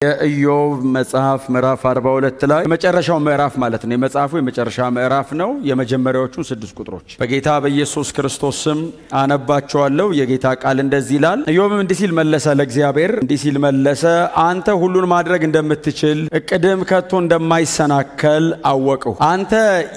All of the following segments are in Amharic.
የኢዮብ መጽሐፍ ምዕራፍ 42 ላይ የመጨረሻው ምዕራፍ ማለት ነው። የመጽሐፉ የመጨረሻ ምዕራፍ ነው። የመጀመሪያዎቹ 6 ቁጥሮች በጌታ በኢየሱስ ክርስቶስ ስም አነባቸዋለሁ። የጌታ ቃል እንደዚህ ይላል። ኢዮብም እንዲህ ሲል መለሰ፣ ለእግዚአብሔር እንዲህ ሲል መለሰ፣ አንተ ሁሉን ማድረግ እንደምትችል እቅድም ከቶ እንደማይሰናከል አወቅሁ። አንተ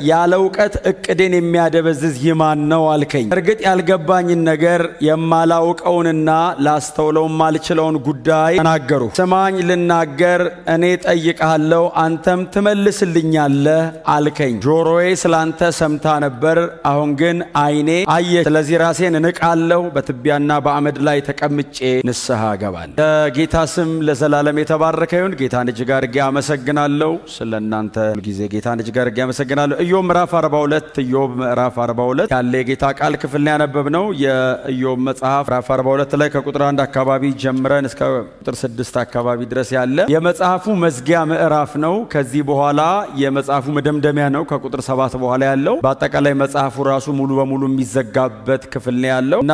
ያለ እውቀት እቅዴን የሚያደበዝዝ ይማን ነው አልከኝ። እርግጥ ያልገባኝን ነገር የማላውቀውንና ላስተውለው ማልችለውን ጉዳይ ተናገሩ። ስማኝ ናገር እኔ ጠይቃለሁ አንተም ትመልስልኛለህ አልከኝ። ጆሮዬ ስላንተ ሰምታ ነበር፣ አሁን ግን ዓይኔ አየች። ስለዚህ ራሴን እንቃለሁ፣ በትቢያና በአመድ ላይ ተቀምጬ ንስሐ እገባለሁ። የጌታ ስም ለዘላለም የተባረከ ይሁን። ጌታን እጅግ አድርጌ አመሰግናለሁ። ስለ እናንተ ሁልጊዜ ጌታን እጅግ አድርጌ አመሰግናለሁ። ኢዮብ ምዕራፍ 42 ኢዮብ ምዕራፍ 42 ያለ የጌታ ቃል ክፍል ነው ያነበብነው። የኢዮብ መጽሐፍ ምዕራፍ 42 ላይ ከቁጥር 1 አካባቢ ጀምረን እስከ ቁጥር 6 አካባቢ ድረስ ያለ የመጽሐፉ መዝጊያ ምዕራፍ ነው። ከዚህ በኋላ የመጽሐፉ መደምደሚያ ነው። ከቁጥር 7 በኋላ ያለው በአጠቃላይ መጽሐፉ ራሱ ሙሉ በሙሉ የሚዘጋበት ክፍል ነው ያለው እና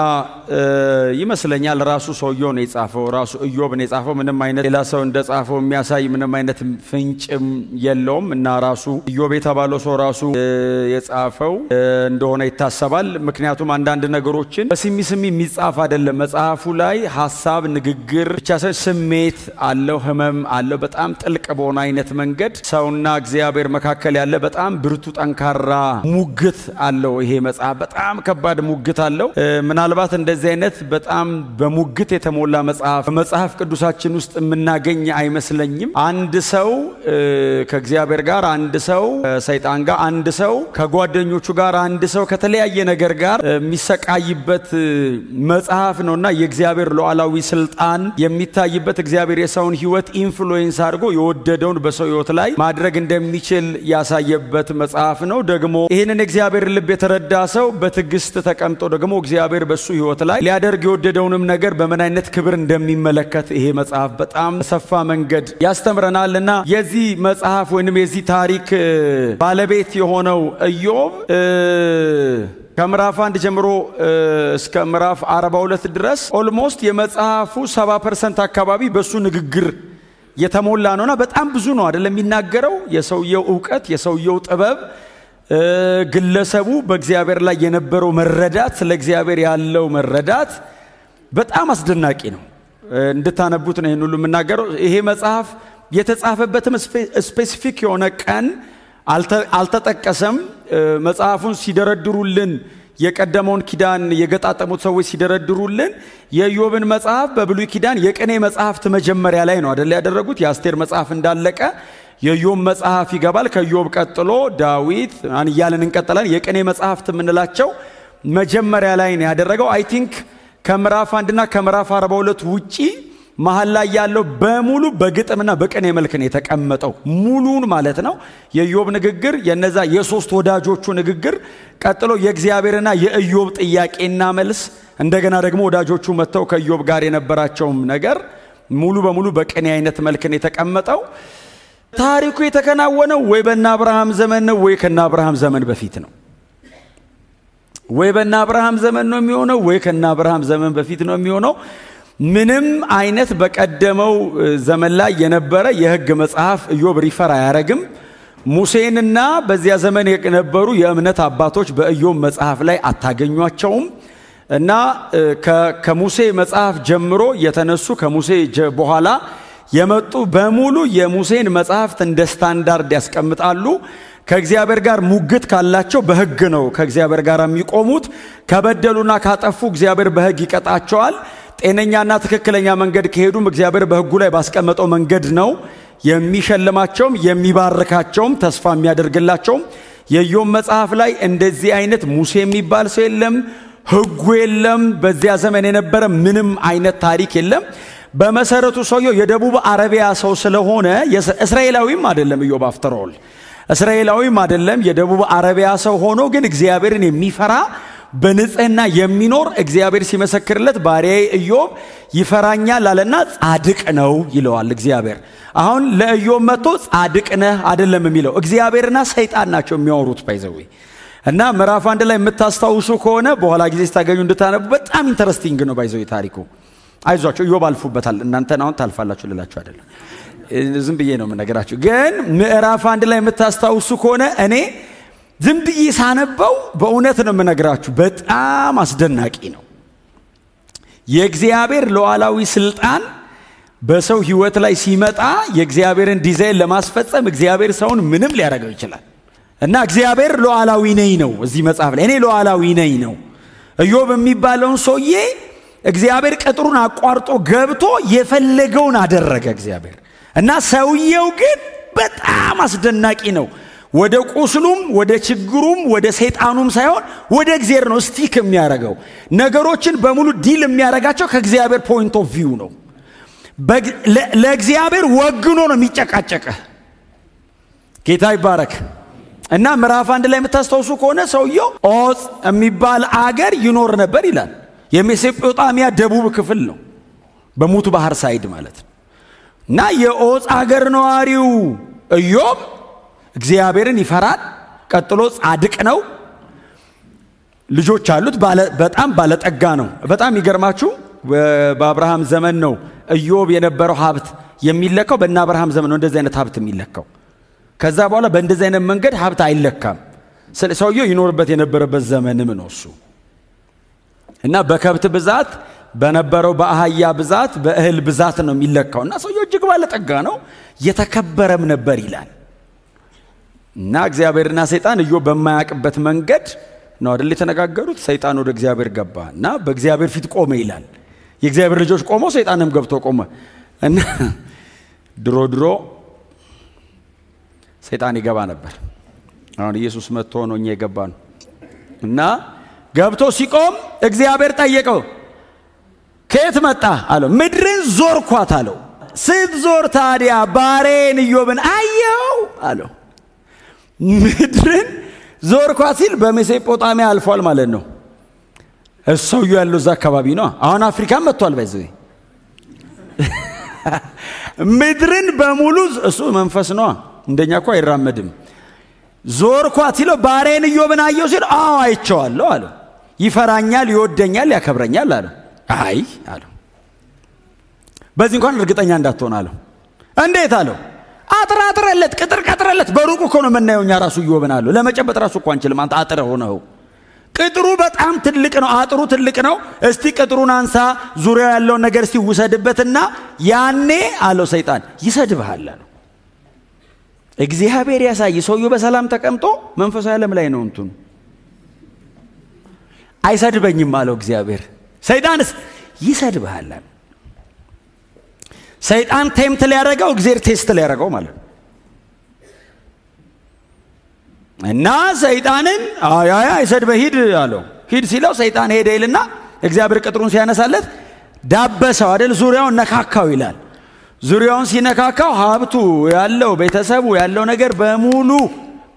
ይመስለኛል ራሱ ሰውየው ነው የጻፈው፣ ራሱ ኢዮብ ነው የጻፈው። ምንም አይነት ሌላ ሰው እንደጻፈው የሚያሳይ ምንም አይነት ፍንጭም የለውም እና ራሱ ኢዮብ የተባለው ሰው ራሱ የጻፈው እንደሆነ ይታሰባል። ምክንያቱም አንዳንድ ነገሮችን በስሚ የሚጻፍ አይደለም። መጽሐፉ ላይ ሐሳብ፣ ንግግር ብቻ ሳይሆን ስሜት አለው፣ ህመም አለው። በጣም ጥልቅ በሆነ አይነት መንገድ ሰውና እግዚአብሔር መካከል ያለ በጣም ብርቱ ጠንካራ ሙግት አለው። ይሄ መጽሐፍ በጣም ከባድ ሙግት አለው። ምናልባት እንደዚህ አይነት በጣም በሙግት የተሞላ መጽሐፍ በመጽሐፍ ቅዱሳችን ውስጥ የምናገኝ አይመስለኝም። አንድ ሰው ከእግዚአብሔር ጋር፣ አንድ ሰው ከሰይጣን ጋር፣ አንድ ሰው ከጓደኞቹ ጋር፣ አንድ ሰው ከተለያየ ነገር ጋር የሚሰቃይበት መጽሐፍ ነውና የእግዚአብሔር ሉዓላዊ ስልጣን የሚታይበት እግዚአብሔር የሰውን ህይወት ኢንፍሉዌንስ አድርጎ የወደደውን በሰው ህይወት ላይ ማድረግ እንደሚችል ያሳየበት መጽሐፍ ነው። ደግሞ ይህንን እግዚአብሔር ልብ የተረዳ ሰው በትዕግስት ተቀምጦ ደግሞ እግዚአብሔር በሱ ህይወት ላይ ሊያደርግ የወደደውንም ነገር በምን አይነት ክብር እንደሚመለከት ይሄ መጽሐፍ በጣም ሰፋ መንገድ ያስተምረናል እና የዚህ መጽሐፍ ወይንም የዚህ ታሪክ ባለቤት የሆነው ኢዮብ ከምዕራፍ 1 ጀምሮ እስከ ምዕራፍ 42 ድረስ ኦልሞስት የመጽሐፉ 70% አካባቢ በሱ ንግግር የተሞላ ነውና በጣም ብዙ ነው አይደለም የሚናገረው። የሰውየው ዕውቀት፣ የሰውየው ጥበብ፣ ግለሰቡ በእግዚአብሔር ላይ የነበረው መረዳት፣ ስለ እግዚአብሔር ያለው መረዳት በጣም አስደናቂ ነው። እንድታነቡት ነው ይሄን ሁሉ የምናገረው። ይሄ መጽሐፍ የተጻፈበትም ስፔሲፊክ የሆነ ቀን አልተጠቀሰም። መጽሐፉን ሲደረድሩልን የቀደመውን ኪዳን የገጣጠሙት ሰዎች ሲደረድሩልን የኢዮብን መጽሐፍ በብሉይ ኪዳን የቅኔ መጽሐፍት መጀመሪያ ላይ ነው አይደል ያደረጉት። የአስቴር መጽሐፍ እንዳለቀ የኢዮብ መጽሐፍ ይገባል። ከኢዮብ ቀጥሎ ዳዊት እያልን እንቀጥላለን። የቅኔ መጽሐፍት የምንላቸው መጀመሪያ ላይ ነው ያደረገው። አይ ቲንክ ከምዕራፍ 1 እና ከምዕራፍ 42 ውጪ መሀል ላይ ያለው በሙሉ በግጥምና በቅኔ መልክ ነው የተቀመጠው፣ ሙሉን ማለት ነው። የኢዮብ ንግግር፣ የነዛ የሶስት ወዳጆቹ ንግግር፣ ቀጥሎ የእግዚአብሔርና የኢዮብ ጥያቄና መልስ፣ እንደገና ደግሞ ወዳጆቹ መጥተው ከኢዮብ ጋር የነበራቸውም ነገር ሙሉ በሙሉ በቅኔ አይነት መልክ ነው የተቀመጠው። ታሪኩ የተከናወነው ወይ በእነ አብርሃም ዘመን ነው ወይ ከእነ አብርሃም ዘመን በፊት ነው። ወይ በእነ አብርሃም ዘመን ነው የሚሆነው ወይ ከእነ አብርሃም ዘመን በፊት ነው የሚሆነው። ምንም አይነት በቀደመው ዘመን ላይ የነበረ የሕግ መጽሐፍ ኢዮብ ሪፈር አያረግም። ሙሴንና በዚያ ዘመን የነበሩ የእምነት አባቶች በኢዮብ መጽሐፍ ላይ አታገኟቸውም እና ከሙሴ መጽሐፍ ጀምሮ የተነሱ ከሙሴ በኋላ የመጡ በሙሉ የሙሴን መጽሐፍት እንደ ስታንዳርድ ያስቀምጣሉ። ከእግዚአብሔር ጋር ሙግት ካላቸው በሕግ ነው ከእግዚአብሔር ጋር የሚቆሙት። ከበደሉና ካጠፉ እግዚአብሔር በሕግ ይቀጣቸዋል። ጤነኛና ትክክለኛ መንገድ ከሄዱም እግዚአብሔር በሕጉ ላይ ባስቀመጠው መንገድ ነው የሚሸልማቸውም የሚባርካቸውም ተስፋ የሚያደርግላቸውም። የኢዮብ መጽሐፍ ላይ እንደዚህ አይነት ሙሴ የሚባል ሰው የለም፣ ሕጉ የለም፣ በዚያ ዘመን የነበረ ምንም አይነት ታሪክ የለም። በመሰረቱ ሰውየው የደቡብ አረቢያ ሰው ስለሆነ እስራኤላዊም አይደለም። ኢዮብ አፍተር ኦል እስራኤላዊም አይደለም፣ የደቡብ አረቢያ ሰው ሆኖ ግን እግዚአብሔርን የሚፈራ በንጽህና የሚኖር እግዚአብሔር ሲመሰክርለት ባሪያዬ ኢዮብ ይፈራኛል አለና ጻድቅ ነው ይለዋል እግዚአብሔር። አሁን ለኢዮብ መጥቶ ጻድቅ ነህ አይደለም የሚለው፣ እግዚአብሔርና ሰይጣን ናቸው የሚያወሩት ባይዘው እና ምዕራፍ 1 ላይ የምታስታውሱ ከሆነ በኋላ ጊዜ ስታገኙ እንድታነቡ በጣም ኢንተረስቲንግ ነው ባይዘው ታሪኩ። አይዟችሁ ኢዮብ አልፉበታል፣ እናንተን አሁን ታልፋላችሁ ልላችሁ አይደለም። ዝም ብዬ ነው የምነግራችሁ። ግን ምዕራፍ 1 ላይ የምታስታውሱ ከሆነ እኔ ዝም ብዬ ሳነበው በእውነት ነው የምነግራችሁ በጣም አስደናቂ ነው። የእግዚአብሔር ሉዓላዊ ስልጣን በሰው ህይወት ላይ ሲመጣ የእግዚአብሔርን ዲዛይን ለማስፈጸም እግዚአብሔር ሰውን ምንም ሊያደርገው ይችላል። እና እግዚአብሔር ሉዓላዊ ነኝ ነው እዚህ መጽሐፍ ላይ እኔ ሉዓላዊ ነኝ ነው። ኢዮብ የሚባለውን ሰውዬ እግዚአብሔር ቅጥሩን አቋርጦ ገብቶ የፈለገውን አደረገ እግዚአብሔር። እና ሰውየው ግን በጣም አስደናቂ ነው። ወደ ቁስሉም ወደ ችግሩም ወደ ሰይጣኑም ሳይሆን ወደ እግዚአብሔር ነው ስቲክ የሚያደርገው። ነገሮችን በሙሉ ዲል የሚያደርጋቸው ከእግዚአብሔር ፖይንት ኦፍ ቪው ነው። ለእግዚአብሔር ወግኖ ነው የሚጨቃጨቀህ። ጌታ ይባረክ። እና ምዕራፍ 1 ላይ የምታስታውሱ ከሆነ ሰውየው ዖፅ የሚባል አገር ይኖር ነበር ይላል። የሜሶጶጣሚያ ደቡብ ክፍል ነው፣ በሙት ባህር ሳይድ ማለት ነው። እና የዖፅ አገር ነዋሪው ኢዮብ እግዚአብሔርን ይፈራል። ቀጥሎ ጻድቅ ነው። ልጆች አሉት። በጣም ባለጠጋ ነው። በጣም ይገርማችሁ በአብርሃም ዘመን ነው ኢዮብ የነበረው ሀብት የሚለካው። በእነ አብርሃም ዘመን ነው እንደዚህ አይነት ሀብት የሚለካው። ከዛ በኋላ በእንደዚህ አይነት መንገድ ሀብት አይለካም። ሰውየው ይኖርበት የነበረበት ዘመንም ነው እሱ። እና በከብት ብዛት በነበረው በአህያ ብዛት በእህል ብዛት ነው የሚለካው። እና ሰውየው እጅግ ባለጠጋ ነው፣ የተከበረም ነበር ይላል። እና እግዚአብሔርና ሰይጣን ኢዮብ በማያውቅበት መንገድ ነው አይደል የተነጋገሩት። ሰይጣን ወደ እግዚአብሔር ገባ እና በእግዚአብሔር ፊት ቆመ ይላል። የእግዚአብሔር ልጆች ቆመው ሰይጣንም ገብቶ ቆመ። እና ድሮ ሰይጣን ይገባ ነበር። አሁን ኢየሱስ መጥቶ ነው እኛ የገባ ነው። እና ገብቶ ሲቆም እግዚአብሔር ጠየቀው፣ ከየት መጣ አለው። ምድርን ዞርኳት አለው። ስትዞር ታዲያ ባሬን ኢዮብን አየው አለው። ምድርን ዞርኳት ሲል በሜሶጶጣሚያ አልፏል ማለት ነው። እሰውዩ ያለው እዛ አካባቢ ነው። አሁን አፍሪካም መጥቷል። በዚህ ምድርን በሙሉ እሱ መንፈስ ነው። እንደኛ እኮ አይራመድም። ዞርኳት ሲለው ባሬን ኢዮብን አየው ሲል አዎ አይቼዋለሁ አለው። ይፈራኛል፣ ይወደኛል፣ ያከብረኛል አለው። አይ አለው። በዚህ እንኳን እርግጠኛ እንዳትሆን አለው። እንዴት አለው። አጥራጥረለት ቅጥር ቀጥረለት። በሩቁ እኮ ነው የምናየው እኛ ራሱ ኢዮብን አለው። ለመጨበጥ ራሱ እኮ አንችልም። አንተ አጥረ ሆነው ቅጥሩ በጣም ትልቅ ነው። አጥሩ ትልቅ ነው። እስቲ ቅጥሩን አንሳ፣ ዙሪያው ያለውን ነገር እስቲ ውሰድበትና ያኔ አለው ሰይጣን ይሰድብሃል አለው። እግዚአብሔር ያሳይ። ሰውየው በሰላም ተቀምጦ መንፈሳዊ ዓለም ላይ ነው እንትኑ። አይሰድበኝም አለው እግዚአብሔር። ሰይጣንስ ይሰድብሃል አለው። ሰይጣን ቴምት ሊያደርገው እግዚአብሔር ቴስት ሊያደርገው ማለት ነው። እና ሰይጣንን አይሰድበህ ሂድ አለው። ሂድ ሲለው ሰይጣን ሄደ ይልና እግዚአብሔር ቅጥሩን ሲያነሳለት ዳበሰው አይደል፣ ዙሪያውን ነካካው ይላል። ዙሪያውን ሲነካካው ሀብቱ ያለው ቤተሰቡ ያለው ነገር በሙሉ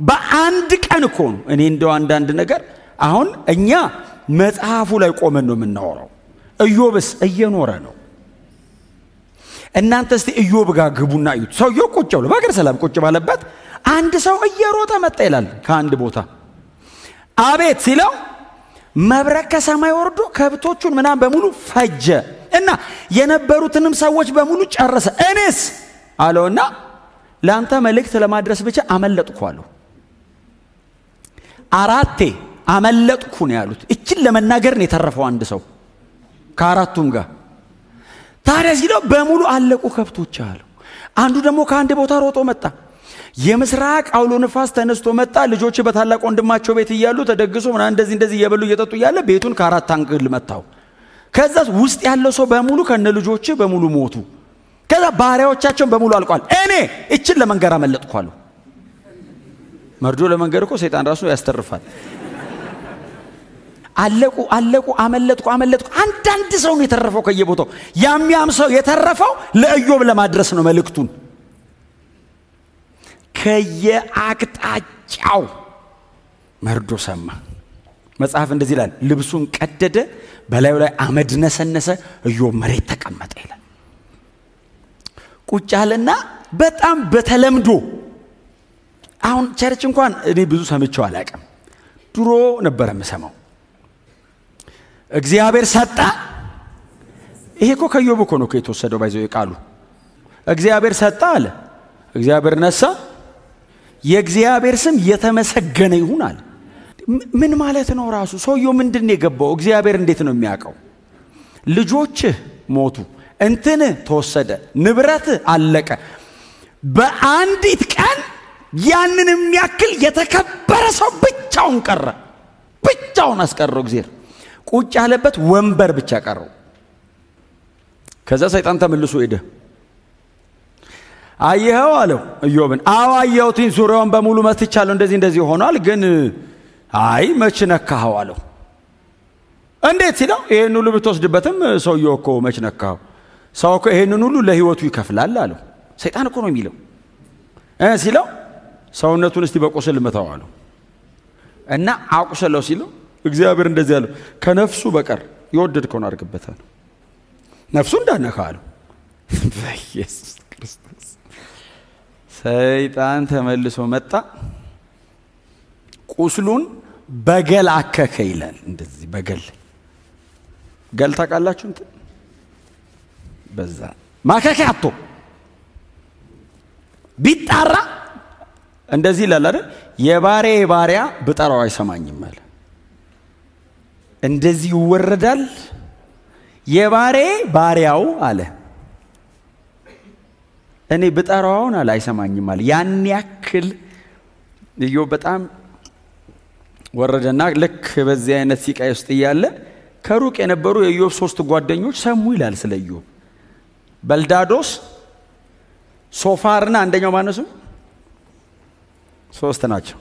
በአንድ ቀን እኮ ነው። እኔ እንደው አንዳንድ ነገር አሁን እኛ መጽሐፉ ላይ ቆመን ነው የምናወራው። ኢዮብስ እየኖረ ነው። እናንተ እስቲ ኢዮብ ጋር ግቡና እዩት። ሰውየው ቁጭ ብሎ በእግር ሰላም ቁጭ ባለበት አንድ ሰው እየሮጠ መጣ ይላል ከአንድ ቦታ። አቤት ሲለው መብረቅ ከሰማይ ወርዶ ከብቶቹን ምናምን በሙሉ ፈጀ እና የነበሩትንም ሰዎች በሙሉ ጨረሰ። እኔስ አለውና ለአንተ መልእክት ለማድረስ ብቻ አመለጥኩ አለው። 4 አመለጥኩ ነው ያሉት። እችን ለመናገር ነው የተረፈው አንድ ሰው ከአራቱም ጋር። ታዲያ ሲለው በሙሉ አለቁ ከብቶች አለው። አንዱ ደግሞ ከአንድ ቦታ ሮጦ መጣ። የምስራቅ አውሎ ንፋስ ተነስቶ መጣ። ልጆች በታላቅ ወንድማቸው ቤት እያሉ ተደግሶ ምናምን እንደዚህ እየበሉ እየጠጡ እያለ ቤቱን ከ4 አንግል መታው። ከዛ ውስጥ ያለው ሰው በሙሉ ከነ ልጆች በሙሉ ሞቱ። ከዛ ባሪያዎቻቸውን በሙሉ አልቋል። እኔ እችን ለመንገር አመለጥኩ አለው። መርዶ ለመንገር እኮ ሰይጣን ራሱ ያስተርፋል። አለቁ አመለጥኩ። አንዳንድ ሰው ነው የተረፈው ከየቦታው። ያም ሰው የተረፈው ለኢዮብ ለማድረስ ነው መልእክቱን። ከየአቅጣጫው መርዶ ሰማ። መጽሐፍ እንደዚህ ይላል፣ ልብሱን ቀደደ፣ በላዩ ላይ አመድ ነሰነሰ፣ ኢዮብ መሬት ተቀመጠ ይላል። ቁጭ አለና በጣም በተለምዶ አሁን ቸርች እንኳን እኔ ብዙ ሰምቼው አላውቅም። ድሮ ነበር የምሰማው። እግዚአብሔር ሰጣ። ይሄ እኮ ከኢዮብ እኮ ነው የተወሰደው። ባይዘው ቃሉ እግዚአብሔር ሰጠ አለ፣ እግዚአብሔር ነሳ፣ የእግዚአብሔር ስም የተመሰገነ ይሁን አለ። ምን ማለት ነው? ራሱ ሰውየው ምንድን ነው የገባው? እግዚአብሔር እንዴት ነው የሚያውቀው? ልጆችህ ሞቱ፣ እንትን ተወሰደ፣ ንብረት አለቀ። በአንዲት ቀን ያንን የሚያክል የተከበረ ሰው ብቻውን ቀረ። ብቻውን አስቀረው። እግዚአብሔር ቁጭ ያለበት ወንበር ብቻ ቀረው። ከዛ ሰይጣን ተመልሶ ሄደ። አየኸው አለው ኢዮብን። አዎ አየሁትኝ፣ ዙሪያውን በሙሉ መትቻለሁ፣ እንደዚህ ሆኗል። ግን አይ መች ነካኸው አለው። እንዴት ሲለው ይሄን ሁሉ ብትወስድበትም ሰውየው እኮ መች ነካኸው? ሰው እኮ ይሄንን ሁሉ ለህይወቱ ይከፍላል አለው። ሰይጣን እኮ ነው የሚለው ሲለው ሰውነቱን እስቲ በቁስል መታው አለው። እና አቁሰለው ሲለው እግዚአብሔር እንደዚህ አለው፣ ከነፍሱ በቀር የወደድከውን አድርግበታል፣ ነፍሱ እንዳነካ አለው። በኢየሱስ ክርስቶስ ሰይጣን ተመልሶ መጣ፣ ቁስሉን በገል አከከ ይላል። እንደዚህ በገል ገል ታውቃላችሁ? እንትን በዛ ማከከ አጥቶ ቢጣራ እንደዚህ ይላል አይደል? የባሪያ ባሪያ ብጠራው አይሰማኝም አለ። እንደዚህ ይወረዳል። የባሪያ ባሪያው አለ እኔ ብጠራውን አለ አይሰማኝም አለ። ያን ያክል ኢዮብ በጣም ወረደና ልክ በዚህ አይነት ሲቃይ ውስጥ እያለ ከሩቅ የነበሩ የኢዮብ 3 ጓደኞች ሰሙ ይላል ስለ ኢዮብ። በልዳዶስ፣ ሶፋርና አንደኛው ማነሱ 3 ናቸው።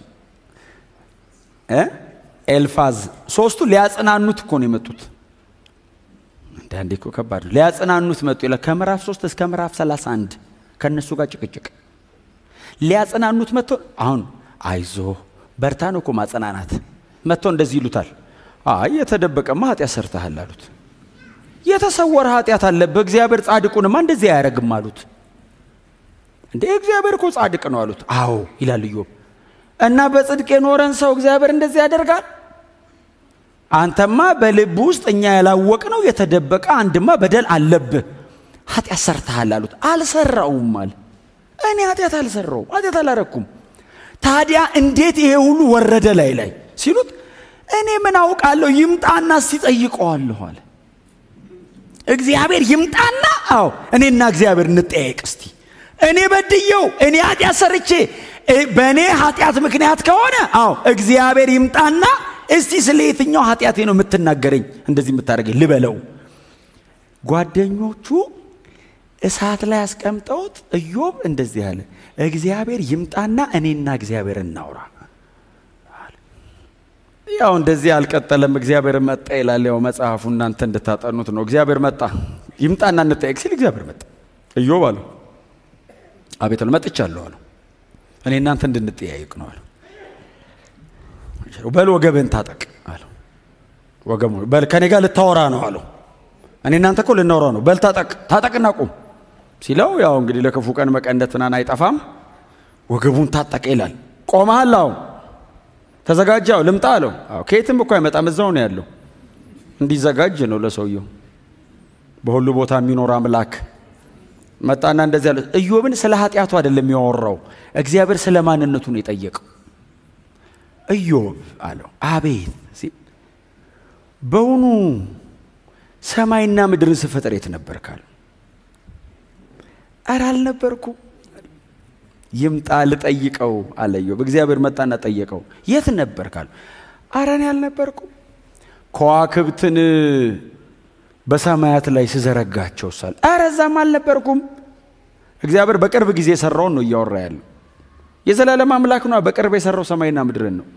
ኤልፋዝ 3ቱ ሊያጽናኑት እኮ ነው የመጡት። አንዳንዴ እኮ ከባድ ነው። ሊያጽናኑት መጡ ይላል ከምዕራፍ 3 እስከ ምዕራፍ 31 ከነሱ ጋር ጭቅጭቅ ሊያጽናኑት መጥቶ አሁን አይዞ በርታ ነው እኮ ማጽናናት። መጥቶ እንደዚህ ይሉታል፣ አይ የተደበቀማ ኃጢአት ሰርተሃል አሉት። የተሰወረ ኃጢአት አለብህ፣ እግዚአብሔር ጻድቁንማ እንደዚህ አያረግም አሉት። እንዴ እግዚአብሔር እኮ ጻድቅ ነው አሉት። አዎ ይላል ኢዮብ። እና በጽድቅ የኖረን ሰው እግዚአብሔር እንደዚህ ያደርጋል? አንተማ በልብ ውስጥ እኛ ያላወቅነው የተደበቀ አንድማ በደል አለብህ፣ ኃጢአት ሰርተሃል አሉት። አልሰራውም አለ። እኔ ኃጢአት አልሰራውም፣ ኃጢአት አላረኩም። ታዲያ እንዴት ይሄ ሁሉ ወረደ ላይ ሲሉት እኔ ምን አውቃለሁ፣ ይምጣና ሲጠይቀዋለሁ አለ። እግዚአብሔር ይምጣና አዎ እኔና እግዚአብሔር እንጠያየቅ እስቲ። እኔ በድየው እኔ ኃጢአት ሰርቼ በእኔ ኃጢአት ምክንያት ከሆነ አዎ እግዚአብሔር ይምጣና እስቲ ስለ የትኛው ኃጢአቴ ነው የምትናገረኝ እንደዚህ የምታደርገኝ ልበለው። ጓደኞቹ እሳት ላይ አስቀምጠውት ኢዮብ እንደዚህ አለ፣ እግዚአብሔር ይምጣና እኔና እግዚአብሔር እናውራ። ያው እንደዚህ አልቀጠለም። እግዚአብሔር መጣ ይላል። ያው መጽሐፉ እናንተ እንድታጠኑት ነው። እግዚአብሔር መጣ ይምጣና እንጠያየቅ ሲል እግዚአብሔር መጣ። ኢዮብ አለው አቤት አለው፣ መጥቻለሁ አለው፣ እኔ እናንተ እንድንጠያየቅ ነው አለው። በል ወገብህን ታጠቅ አለው። ወገሙ በል ከኔ ጋር ልታወራ ነው አለው። እኔ እናንተ እኮ ልናወራ ነው፣ በል ታጠቅና ቁም ሲለው ያው እንግዲህ ለክፉ ቀን መቀነት ምናምን አይጠፋም። ወገቡን ታጠቀ ይላል። ቆመሃል? አዎ። ተዘጋጃው? ልምጣ አለው። አዎ። ከየትም እኮ አይመጣም፣ እዛው ነው ያለው። እንዲዘጋጅ ነው ለሰውየው። በሁሉ ቦታ የሚኖር አምላክ መጣና እንደዚህ አለ። ኢዮብን ስለ ኃጢአቱ አይደለም ያወራው፣ እግዚአብሔር ስለ ማንነቱ ነው የጠየቀው። ኢዮብ አለው አቤት ሲል በውኑ ሰማይና ምድርን ስፈጥር የት ነበርካል? ኧረ አልነበርኩም። ይምጣ ልጠይቀው አለ ኢዮብ። እግዚአብሔር መጣና ጠየቀው። የት ነበርካል? ኧረ እኔ አልነበርኩም። ከዋክብትን በሰማያት ላይ ስዘረጋቸው ሳል ኧረ እዛም አልነበርኩም። እግዚአብሔር በቅርብ ጊዜ የሰራውን ነው እያወራ ያለው። የዘላለም አምላክ ነው። በቅርብ የሰራው ሰማይና ምድርን ነው።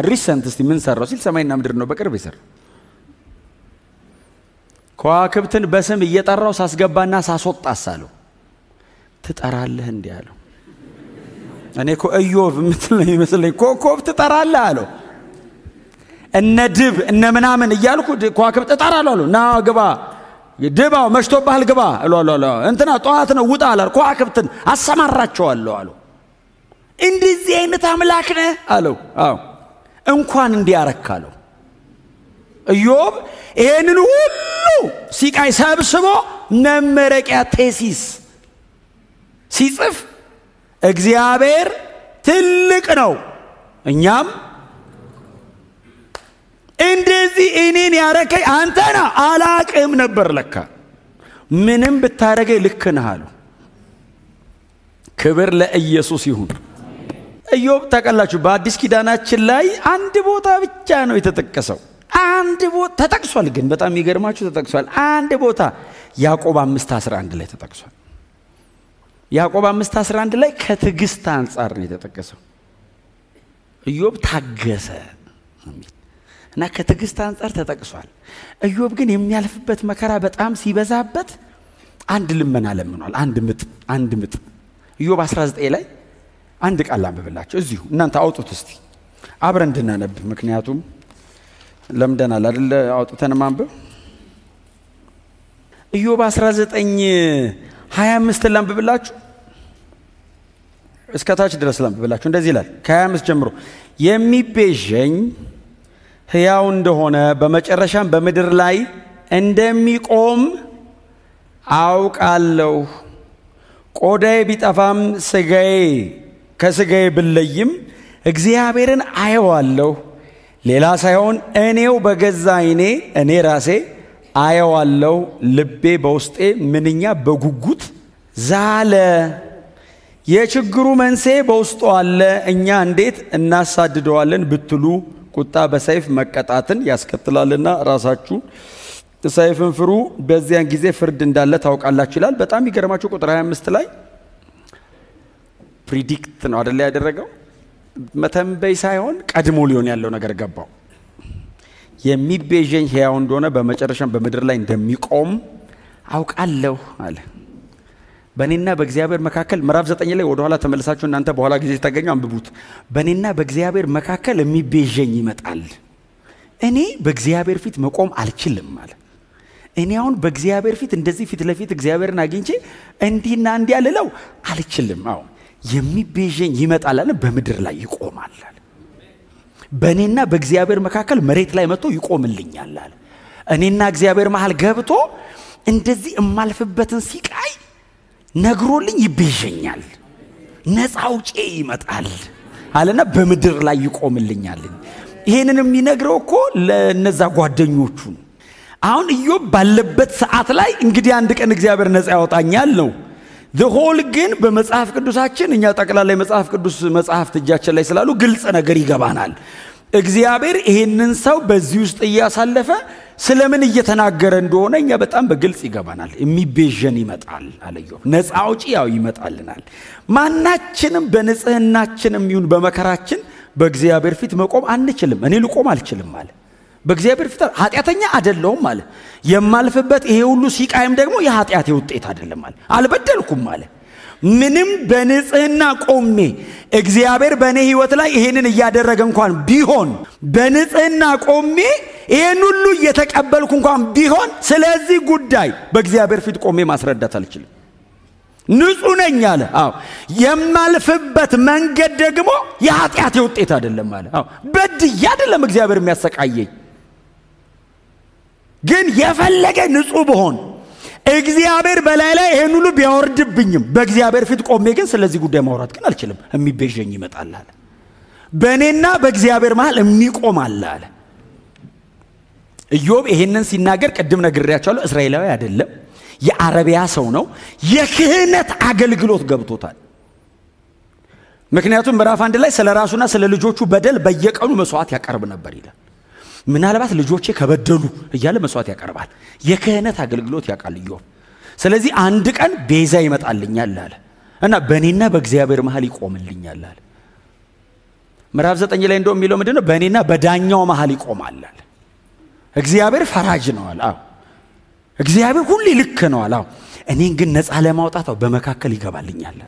ሪሰንት እስቲ ምን ሰራው ሲል ሰማይና ምድር ነው በቅርብ የሰራው። ከዋክብትን በስም እየጠራው ሳስገባና ሳስወጣስ አለው። ትጠራለህ እንዲህ አለው። እኔ እኮ ኢዮብ የምትለኝ ይመስለኝ ኮከብ ትጠራለህ አለው። እነ ድብ እነ ምናምን እያልኩ ከዋክብት እጠራለሁ አለው። ና ግባ፣ ድባው መሽቶብሃል ግባ እላለሁ። እንትና ጠዋት ነው ውጣ አለ። ከዋክብትን አሰማራቸዋለሁ አለው። እንደዚህ አይነት አምላክ ነህ አለው። አዎ እንኳን እንዲያረክ አለው። ኢዮብ ይሄንን ሁሉ ሲቃይ ሰብስቦ መመረቂያ ቴሲስ ሲጽፍ እግዚአብሔር ትልቅ ነው እኛም እንደዚህ እኔን ያረከኝ አንተና አላቅም ነበር ለካ ምንም ብታረገኝ ልክ ነህ አሉ። ክብር ለኢየሱስ ይሁን። ኢዮብ ታውቃላችሁ በአዲስ ኪዳናችን ላይ አንድ ቦታ ብቻ ነው የተጠቀሰው። አንድ ቦታ ተጠቅሷል፣ ግን በጣም የሚገርማችሁ ተጠቅሷል አንድ ቦታ ያዕቆብ 5:11 ላይ ተጠቅሷል። ያዕቆብ 5:11 ላይ ከትዕግስት አንጻር ነው የተጠቀሰው። ኢዮብ ታገሰ እና ከትዕግስት አንጻር ተጠቅሷል። ኢዮብ ግን የሚያልፍበት መከራ በጣም ሲበዛበት አንድ ልመና ለምኗል። አንድ ምጥ ኢዮብ 19 ላይ አንድ ቃል አንብብላችሁ እዚሁ እናንተ አውጡት እስቲ አብረን እንድናነብ፣ ምክንያቱም ለምደናል አይደል አውጥተን ማንበብ። ኢዮብ 19:25 ላንብብላችሁ እስከታች ድረስ ላንብብላችሁ። እንደዚህ ይላል ከ25 ጀምሮ የሚቤዠኝ ሕያው እንደሆነ በመጨረሻም በምድር ላይ እንደሚቆም አውቃለሁ። ቆዳዬ ቢጠፋም ከሥጋዬ ብለይም እግዚአብሔርን አየዋለሁ። ሌላ ሳይሆን እኔው በገዛ ዓይኔ እኔ ራሴ አየዋለሁ። ልቤ በውስጤ ምንኛ በጉጉት ዛለ። የችግሩ መንስኤ በውስጡ አለ። እኛ እንዴት እናሳድደዋለን ብትሉ ቁጣ በሰይፍ መቀጣትን ያስከትላልና ራሳችሁ ሰይፍን ፍሩ፣ በዚያን ጊዜ ፍርድ እንዳለ ታውቃላችሁ ይላል። በጣም ይገርማችሁ ቁጥር 25 ላይ ፕሪዲክት ነው አይደል ያደረገው፣ መተንበይ ሳይሆን ቀድሞ ሊሆን ያለው ነገር ገባው። የሚቤዠኝ ሕያው እንደሆነ በመጨረሻም በምድር ላይ እንደሚቆም አውቃለሁ አለ። በእኔና በእግዚአብሔር መካከል ምዕራፍ 9 ላይ ወደኋላ ተመልሳችሁ እናንተ በኋላ ጊዜ ታገኙ አንብቡት። በእኔና በእግዚአብሔር መካከል የሚቤዠኝ ይመጣል። እኔ በእግዚአብሔር ፊት መቆም አልችልም አለ። እኔ አሁን በእግዚአብሔር ፊት እንደዚህ ፊት ለፊት እግዚአብሔርን አግኝቼ እንዲህና እንዲያ ልለው አልችልም። አሁን የሚቤዠኝ ይመጣል አለ፣ በምድር ላይ ይቆማል አለ። በእኔና በእግዚአብሔር መካከል መሬት ላይ መጥቶ ይቆምልኛል አለ። እኔና እግዚአብሔር መሃል ገብቶ እንደዚህ እማልፍበትን ሲቃይ ነግሮልኝ ይቤዠኛል፣ ነፃ አውጪ ይመጣል አለና በምድር ላይ ይቆምልኛል። ይሄንን የሚነግረው እኮ ለነዛ ጓደኞቹ። አሁን ኢዮብ ባለበት ሰዓት ላይ እንግዲህ አንድ ቀን እግዚአብሔር ነፃ ያወጣኛል ነው። ዘሆል ግን በመጽሐፍ ቅዱሳችን እኛ ጠቅላላ የመጽሐፍ ቅዱስ መጽሐፍት እጃችን ላይ ስላሉ ግልጽ ነገር ይገባናል። እግዚአብሔር ይሄንን ሰው በዚህ ውስጥ እያሳለፈ ስለምን እየተናገረ እንደሆነ እኛ በጣም በግልጽ ይገባናል። የሚቤዠን ይመጣል አለ ኢዮብ። ነፃ አውጪ ያው ይመጣልናል። ማናችንም በንጽህናችንም ይሁን በመከራችን በእግዚአብሔር ፊት መቆም አንችልም። እኔ ልቆም አልችልም አለ። በእግዚአብሔር ፊት ኃጢአተኛ አይደለሁም አለ። የማልፍበት ይሄ ሁሉ ሲቃይም ደግሞ የኃጢአቴ ውጤት አይደለም አለ። አልበደልኩም አለ። ምንም በንጽህና ቆሜ እግዚአብሔር በእኔ ህይወት ላይ ይሄንን እያደረገ እንኳን ቢሆን በንጽህና ቆሜ ይሄን ሁሉ እየተቀበልኩ እንኳን ቢሆን ስለዚህ ጉዳይ በእግዚአብሔር ፊት ቆሜ ማስረዳት አልችልም። ንጹህ ነኝ አለ። አዎ የማልፍበት መንገድ ደግሞ የኃጢአቴ ውጤት አይደለም አለ። አዎ በድዬ አይደለም እግዚአብሔር የሚያሰቃየኝ፣ ግን የፈለገ ንጹህ ብሆን እግዚአብሔር በላይ ላይ ይሄን ሁሉ ቢያወርድብኝም በእግዚአብሔር ፊት ቆሜ ግን ስለዚህ ጉዳይ ማውራት ግን አልችልም። የሚቤዠኝ ይመጣል አለ። በእኔና በእግዚአብሔር መሃል የሚቆም አለ። ኢዮብ ይሄንን ሲናገር ቅድም ነግሬያቸዋለሁ። እስራኤላዊ አይደለም፣ የአረቢያ ሰው ነው። የክህነት አገልግሎት ገብቶታል። ምክንያቱም ምዕራፍ 1 ላይ ስለ ራሱና ስለ ልጆቹ በደል በየቀኑ መስዋዕት ያቀርብ ነበር ይላል። ምናልባት ልጆቼ ከበደሉ እያለ መስዋዕት ያቀርባል። የክህነት አገልግሎት ያውቃል ኢዮብ። ስለዚህ አንድ ቀን ቤዛ ይመጣልኛል አለ እና በእኔና በእግዚአብሔር መሃል ይቆምልኛል አለ። ምዕራፍ 9 ላይ እንደው የሚለው ምንድነው? በእኔና በዳኛው መሃል ይቆማል አለ። እግዚአብሔር ፈራጅ ነው አለ። አዎ እግዚአብሔር ሁሌ ልክ ነው አለ። አዎ እኔን ግን ነፃ ለማውጣት በመካከል ይገባልኛል አለ።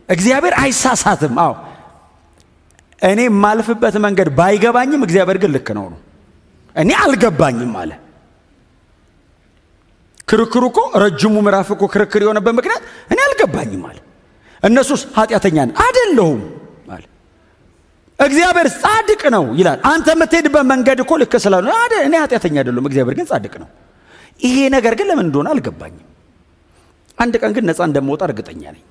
እግዚአብሔር አይሳሳትም። አዎ እኔ የማልፍበት መንገድ ባይገባኝም እግዚአብሔር ግን ልክ ነው ነው። እኔ አልገባኝም አለ። ክርክሩ እኮ ረጅሙ ምዕራፍ እኮ ክርክር የሆነበት ምክንያት እኔ አልገባኝም አለ። እነሱስ ኃጢአተኛ ነን አይደለሁም አለ። እግዚአብሔር ጻድቅ ነው ይላል። አንተ የምትሄድበት መንገድ እኮ ልክ ስላልሆነ አይደል? እኔ ኃጢአተኛ አይደለሁም፣ እግዚአብሔር ግን ጻድቅ ነው። ይሄ ነገር ግን ለምን እንደሆነ አልገባኝም። አንድ ቀን ግን ነፃ እንደምወጣ እርግጠኛ ነኝ።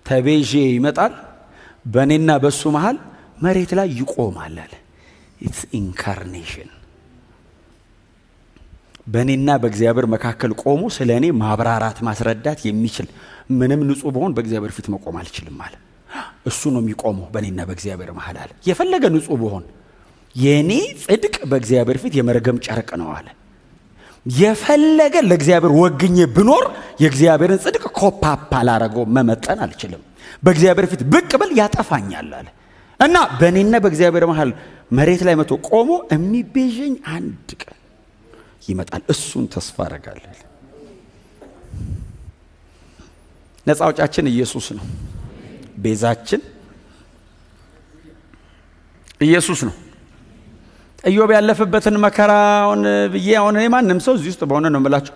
ተቤዤ ይመጣል፣ በእኔና በሱ መሃል መሬት ላይ ይቆማል አለ። ኢትስ ኢንካርኔሽን። በእኔና በእግዚአብሔር መካከል ቆሞ ስለ እኔ ማብራራት ማስረዳት የሚችል ምንም ንጹሕ በሆን በእግዚአብሔር ፊት መቆም አልችልም አለ። እሱ ነው የሚቆመው በእኔና በእግዚአብሔር መሃል አለ። የፈለገ ንጹሕ በሆን የእኔ ጽድቅ በእግዚአብሔር ፊት የመርገም ጨርቅ ነው አለ። የፈለገ ለእግዚአብሔር ወግኜ ብኖር የእግዚአብሔርን ጽድቅ ኮፓፓ ላረገው መመጠን አልችልም። በእግዚአብሔር ፊት ብቅ ብል ያጠፋኛል አለ እና በእኔና በእግዚአብሔር መሃል መሬት ላይ መቶ ቆሞ የሚቤዠኝ አንድ ቀን ይመጣል። እሱን ተስፋ አረጋለሁ። ነፃ አውጫችን ኢየሱስ ነው። ቤዛችን ኢየሱስ ነው። ኢዮብ ያለፈበትን መከራውን ብዬ አሁን ማንም ሰው እዚህ ውስጥ በሆነ ነው የምላችሁ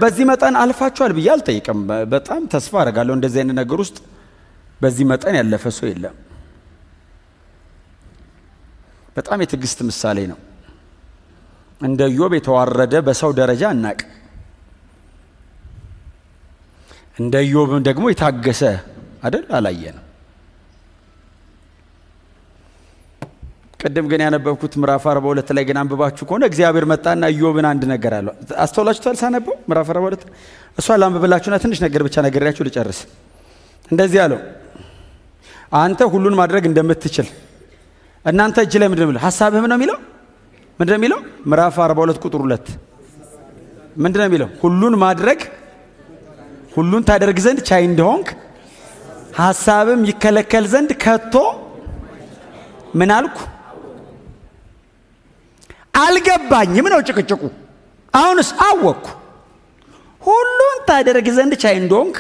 በዚህ መጠን አልፋችኋል ብዬ አልጠይቅም። በጣም ተስፋ አረጋለሁ እንደዚህ አይነት ነገር ውስጥ በዚህ መጠን ያለፈ ሰው የለም። በጣም የትዕግስት ምሳሌ ነው። እንደ ኢዮብ የተዋረደ በሰው ደረጃ አናቅ። እንደ ኢዮብም ደግሞ የታገሰ አይደል አላየንም። ቅድም ግን ያነበብኩት ምዕራፍ 42 ላይ ግን አንብባችሁ ከሆነ እግዚአብሔር መጣና ኢዮብን አንድ ነገር አለው። አስተውላችኋል? ሳነበው ምዕራፍ 42 እሷ ላንብብላችሁና ትንሽ ነገር ብቻ ነግሬያችሁ ልጨርስ። እንደዚህ አለው፣ አንተ ሁሉን ማድረግ እንደምትችል እናንተ እጅ ላይ ምንድነው የሚለው? ሐሳብህም ነው የሚለው። ምንድነው የሚለው? ምዕራፍ 42 ቁጥር 2 ምንድነው የሚለው? ሁሉን ማድረግ ሁሉን ታደርግ ዘንድ ቻይ እንደሆንክ ሐሳብም ይከለከል ዘንድ ከቶ ምን አልኩ? አልገባኝም ነው ጭቅጭቁ። አሁንስ አወቅኩ። ሁሉን ታደርግ ዘንድ ቻይ እንደሆንክ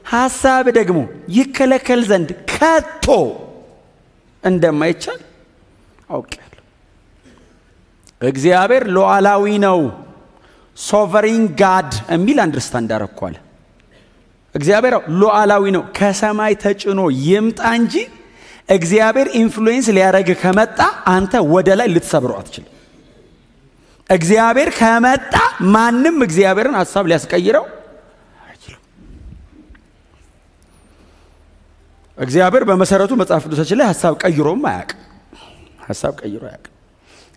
ሐሳብ ደግሞ ይከለከል ዘንድ ከቶ እንደማይቻል አውቄያለሁ። እግዚአብሔር ሉዓላዊ ነው። ሶቨሪን ጋድ የሚል አንደርስታንድ አረኳለ። እግዚአብሔር ሉዓላዊ ነው። ከሰማይ ተጭኖ ይምጣ እንጂ እግዚአብሔር ኢንፍሉዌንስ ሊያደርግ ከመጣ አንተ ወደ ላይ ልትሰብረው አትችልም። እግዚአብሔር ከመጣ ማንም እግዚአብሔርን ሐሳብ ሊያስቀይረው አይችልም። እግዚአብሔር በመሰረቱ መጽሐፍ ቅዱሳችን ላይ ሐሳብ ቀይሮም አያውቅም። ሐሳብ ቀይሮ አያውቅም።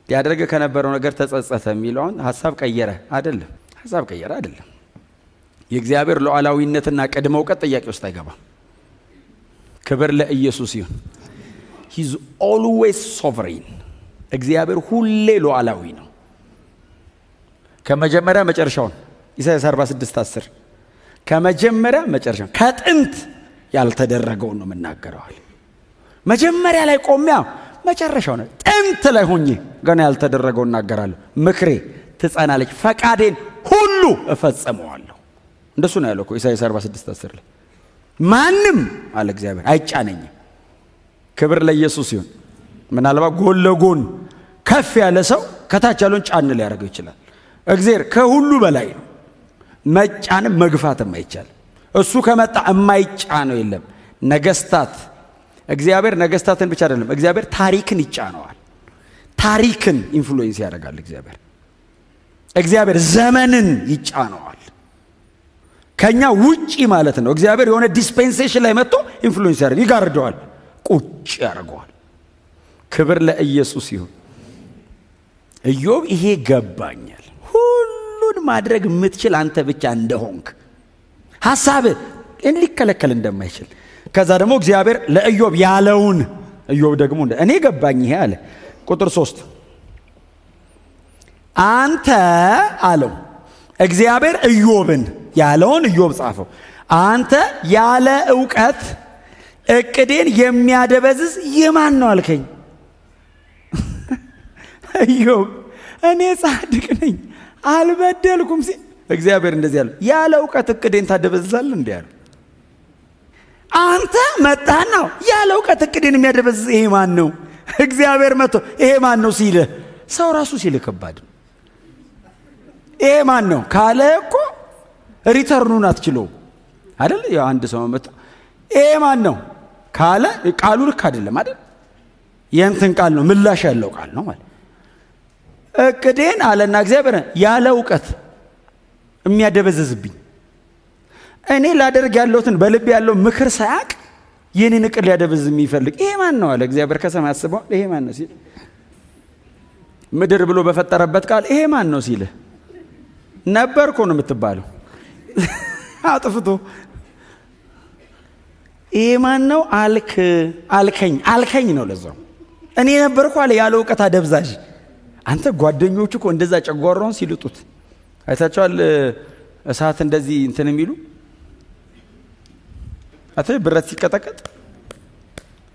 ሊያደርግ ከነበረው ነገር ተጸጸተ የሚለውን ሐሳብ ቀየረ አይደለም። ሐሳብ ቀየረ አይደለም። የእግዚአብሔር ሉዓላዊነትና ቅድመ እውቀት ጥያቄ ውስጥ አይገባም። ክብር ለኢየሱስ ይሁን። ሂዝ ኦልዌይስ ሶቨሪን። እግዚአብሔር ሁሌ ሉዓላዊ ነው። ከመጀመሪያ መጨረሻውን ኢሳይያስ 46:10 ከመጀመሪያ መጨረሻው ከጥንት ያልተደረገውን ነው የምናገረዋል። መጀመሪያ ላይ ቆሚያ መጨረሻው ነው። ጥንት ላይ ሆኜ ገና ያልተደረገውን እናገራለሁ። ምክሬ ትጸናለች፣ ፈቃዴን ሁሉ እፈጽመዋለሁ። እንደሱ ነው ያለው እኮ ኢሳይያስ 46:10 ላይ ማንም አለ እግዚአብሔር አይጫነኝም። ክብር ለኢየሱስ ይሁን። ምናልባት ጎን ለጎን ከፍ ያለ ሰው ከታች ያለውን ጫን ሊያደርገው ይችላል። እግዚአብሔር ከሁሉ በላይ ነው። መጫንም መግፋትም አይቻልም። እሱ ከመጣ የማይጫነው የለም። ነገስታት እግዚአብሔር ነገስታትን ብቻ አይደለም፣ እግዚአብሔር ታሪክን ይጫነዋል። ታሪክን ኢንፍሉዌንስ ያደርጋል። እግዚአብሔር ዘመንን ይጫነዋል። ከኛ ውጪ ማለት ነው። እግዚአብሔር የሆነ ዲስፔንሴሽን ላይ መጥቶ ኢንፍሉዌንስ ያደርግ ይጋርደዋል፣ ቁጭ ያደርገዋል። ክብር ለኢየሱስ ይሁን። ኢዮብ ይሄ ገባኛል። ሁሉን ማድረግ የምትችል አንተ ብቻ እንደሆንክ ሐሳብ ሊከለከል እንደማይችል ከዛ ደግሞ እግዚአብሔር ለኢዮብ ያለውን ኢዮብ ደግሞ እኔ ገባኝ ይሄ አለ። ቁጥር 3 አንተ አለው እግዚአብሔር ኢዮብን ያለውን ኢዮብ ጻፈው። አንተ ያለ ዕውቀት እቅዴን የሚያደበዝዝ የማን ነው አልከኝ? ኢዮብ እኔ ጻድቅ ነኝ አልበደልኩም ሲል እግዚአብሔር እንደዚህ ያለው ያለ ዕውቀት እቅዴን ታደበዝዛለህ እንዴ አለ። አንተ መጣና ያለ ዕውቀት እቅዴን የሚያደበዝዝ ይሄ ማን ነው? እግዚአብሔር መጥቶ ይሄ ማን ነው ሲል ሰው ራሱ ሲል ከባድ ይሄ ማን ነው ካለ እኮ ሪተርኑን አትችለው አይደል? ያው አንድ ሰው መጣ ይሄ ማን ነው ካለ ቃሉ ልክ አይደለም አይደል? የእንትን ቃል ነው፣ ምላሽ ያለው ቃል ነው ማለት። እቅዴን አለና እግዚአብሔር ያለ እውቀት የሚያደበዘዝብኝ እኔ ላደርግ ያለሁትን በልብ ያለው ምክር ሳያቅ የኔን እቅድ ሊያደበዝዝ የሚፈልግ ይሄ ማን ነው አለ እግዚአብሔር ከሰማይ አስበው። ይሄ ማን ነው ሲል ምድር ብሎ በፈጠረበት ቃል ይሄ ማን ነው ሲል ነበርኩ ነው የምትባለው። አጥፍቶ ይሄ ማን ነው አልከኝ ነው ለዛው እኔ ነበርኩ አለ ያለ እውቀት አደብዛዥ። አንተ ጓደኞቹ እኮ እንደዛ ጨጓራውን ሲልጡት አይታቸዋል። እሳት እንደዚህ እንትን የሚሉ አተ ብረት ሲቀጠቀጥ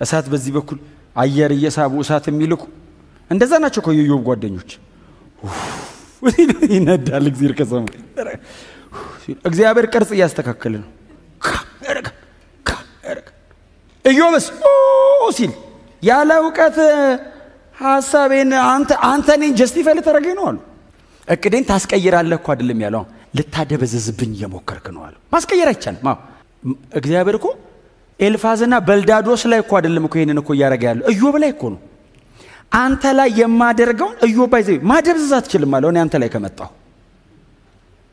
እሳት በዚህ በኩል አየር እየሳቡ እሳት የሚልኩ እንደዛ ናቸው እኮ የኢዮብ ጓደኞች። ይነዳል እግዚአብሔር ከሰማይ እግዚአብሔር ቅርጽ እያስተካከለ ነው። ኢዮብስ ሲል ያለ እውቀት ሐሳቤን አንተ ነኝ ጀስቲፋይ ልታረገኝ ነው አሉ። እቅዴን ታስቀይራለህ እኮ አይደለም ያለው፣ ልታደበዘዝብኝ እየሞከርክ ነው አሉ። ማስቀየር አይቻልም። እግዚአብሔር እኮ ኤልፋዝና በልዳዶስ ላይ እኮ አይደለም እኮ ይሄንን እኮ እያረገ ያለው ኢዮብ ላይ እኮ ነው። አንተ ላይ የማደርገውን ኢዮብ ባይዘይ ማደብዘዝ አትችልም አለው። እኔ አንተ ላይ ከመጣሁ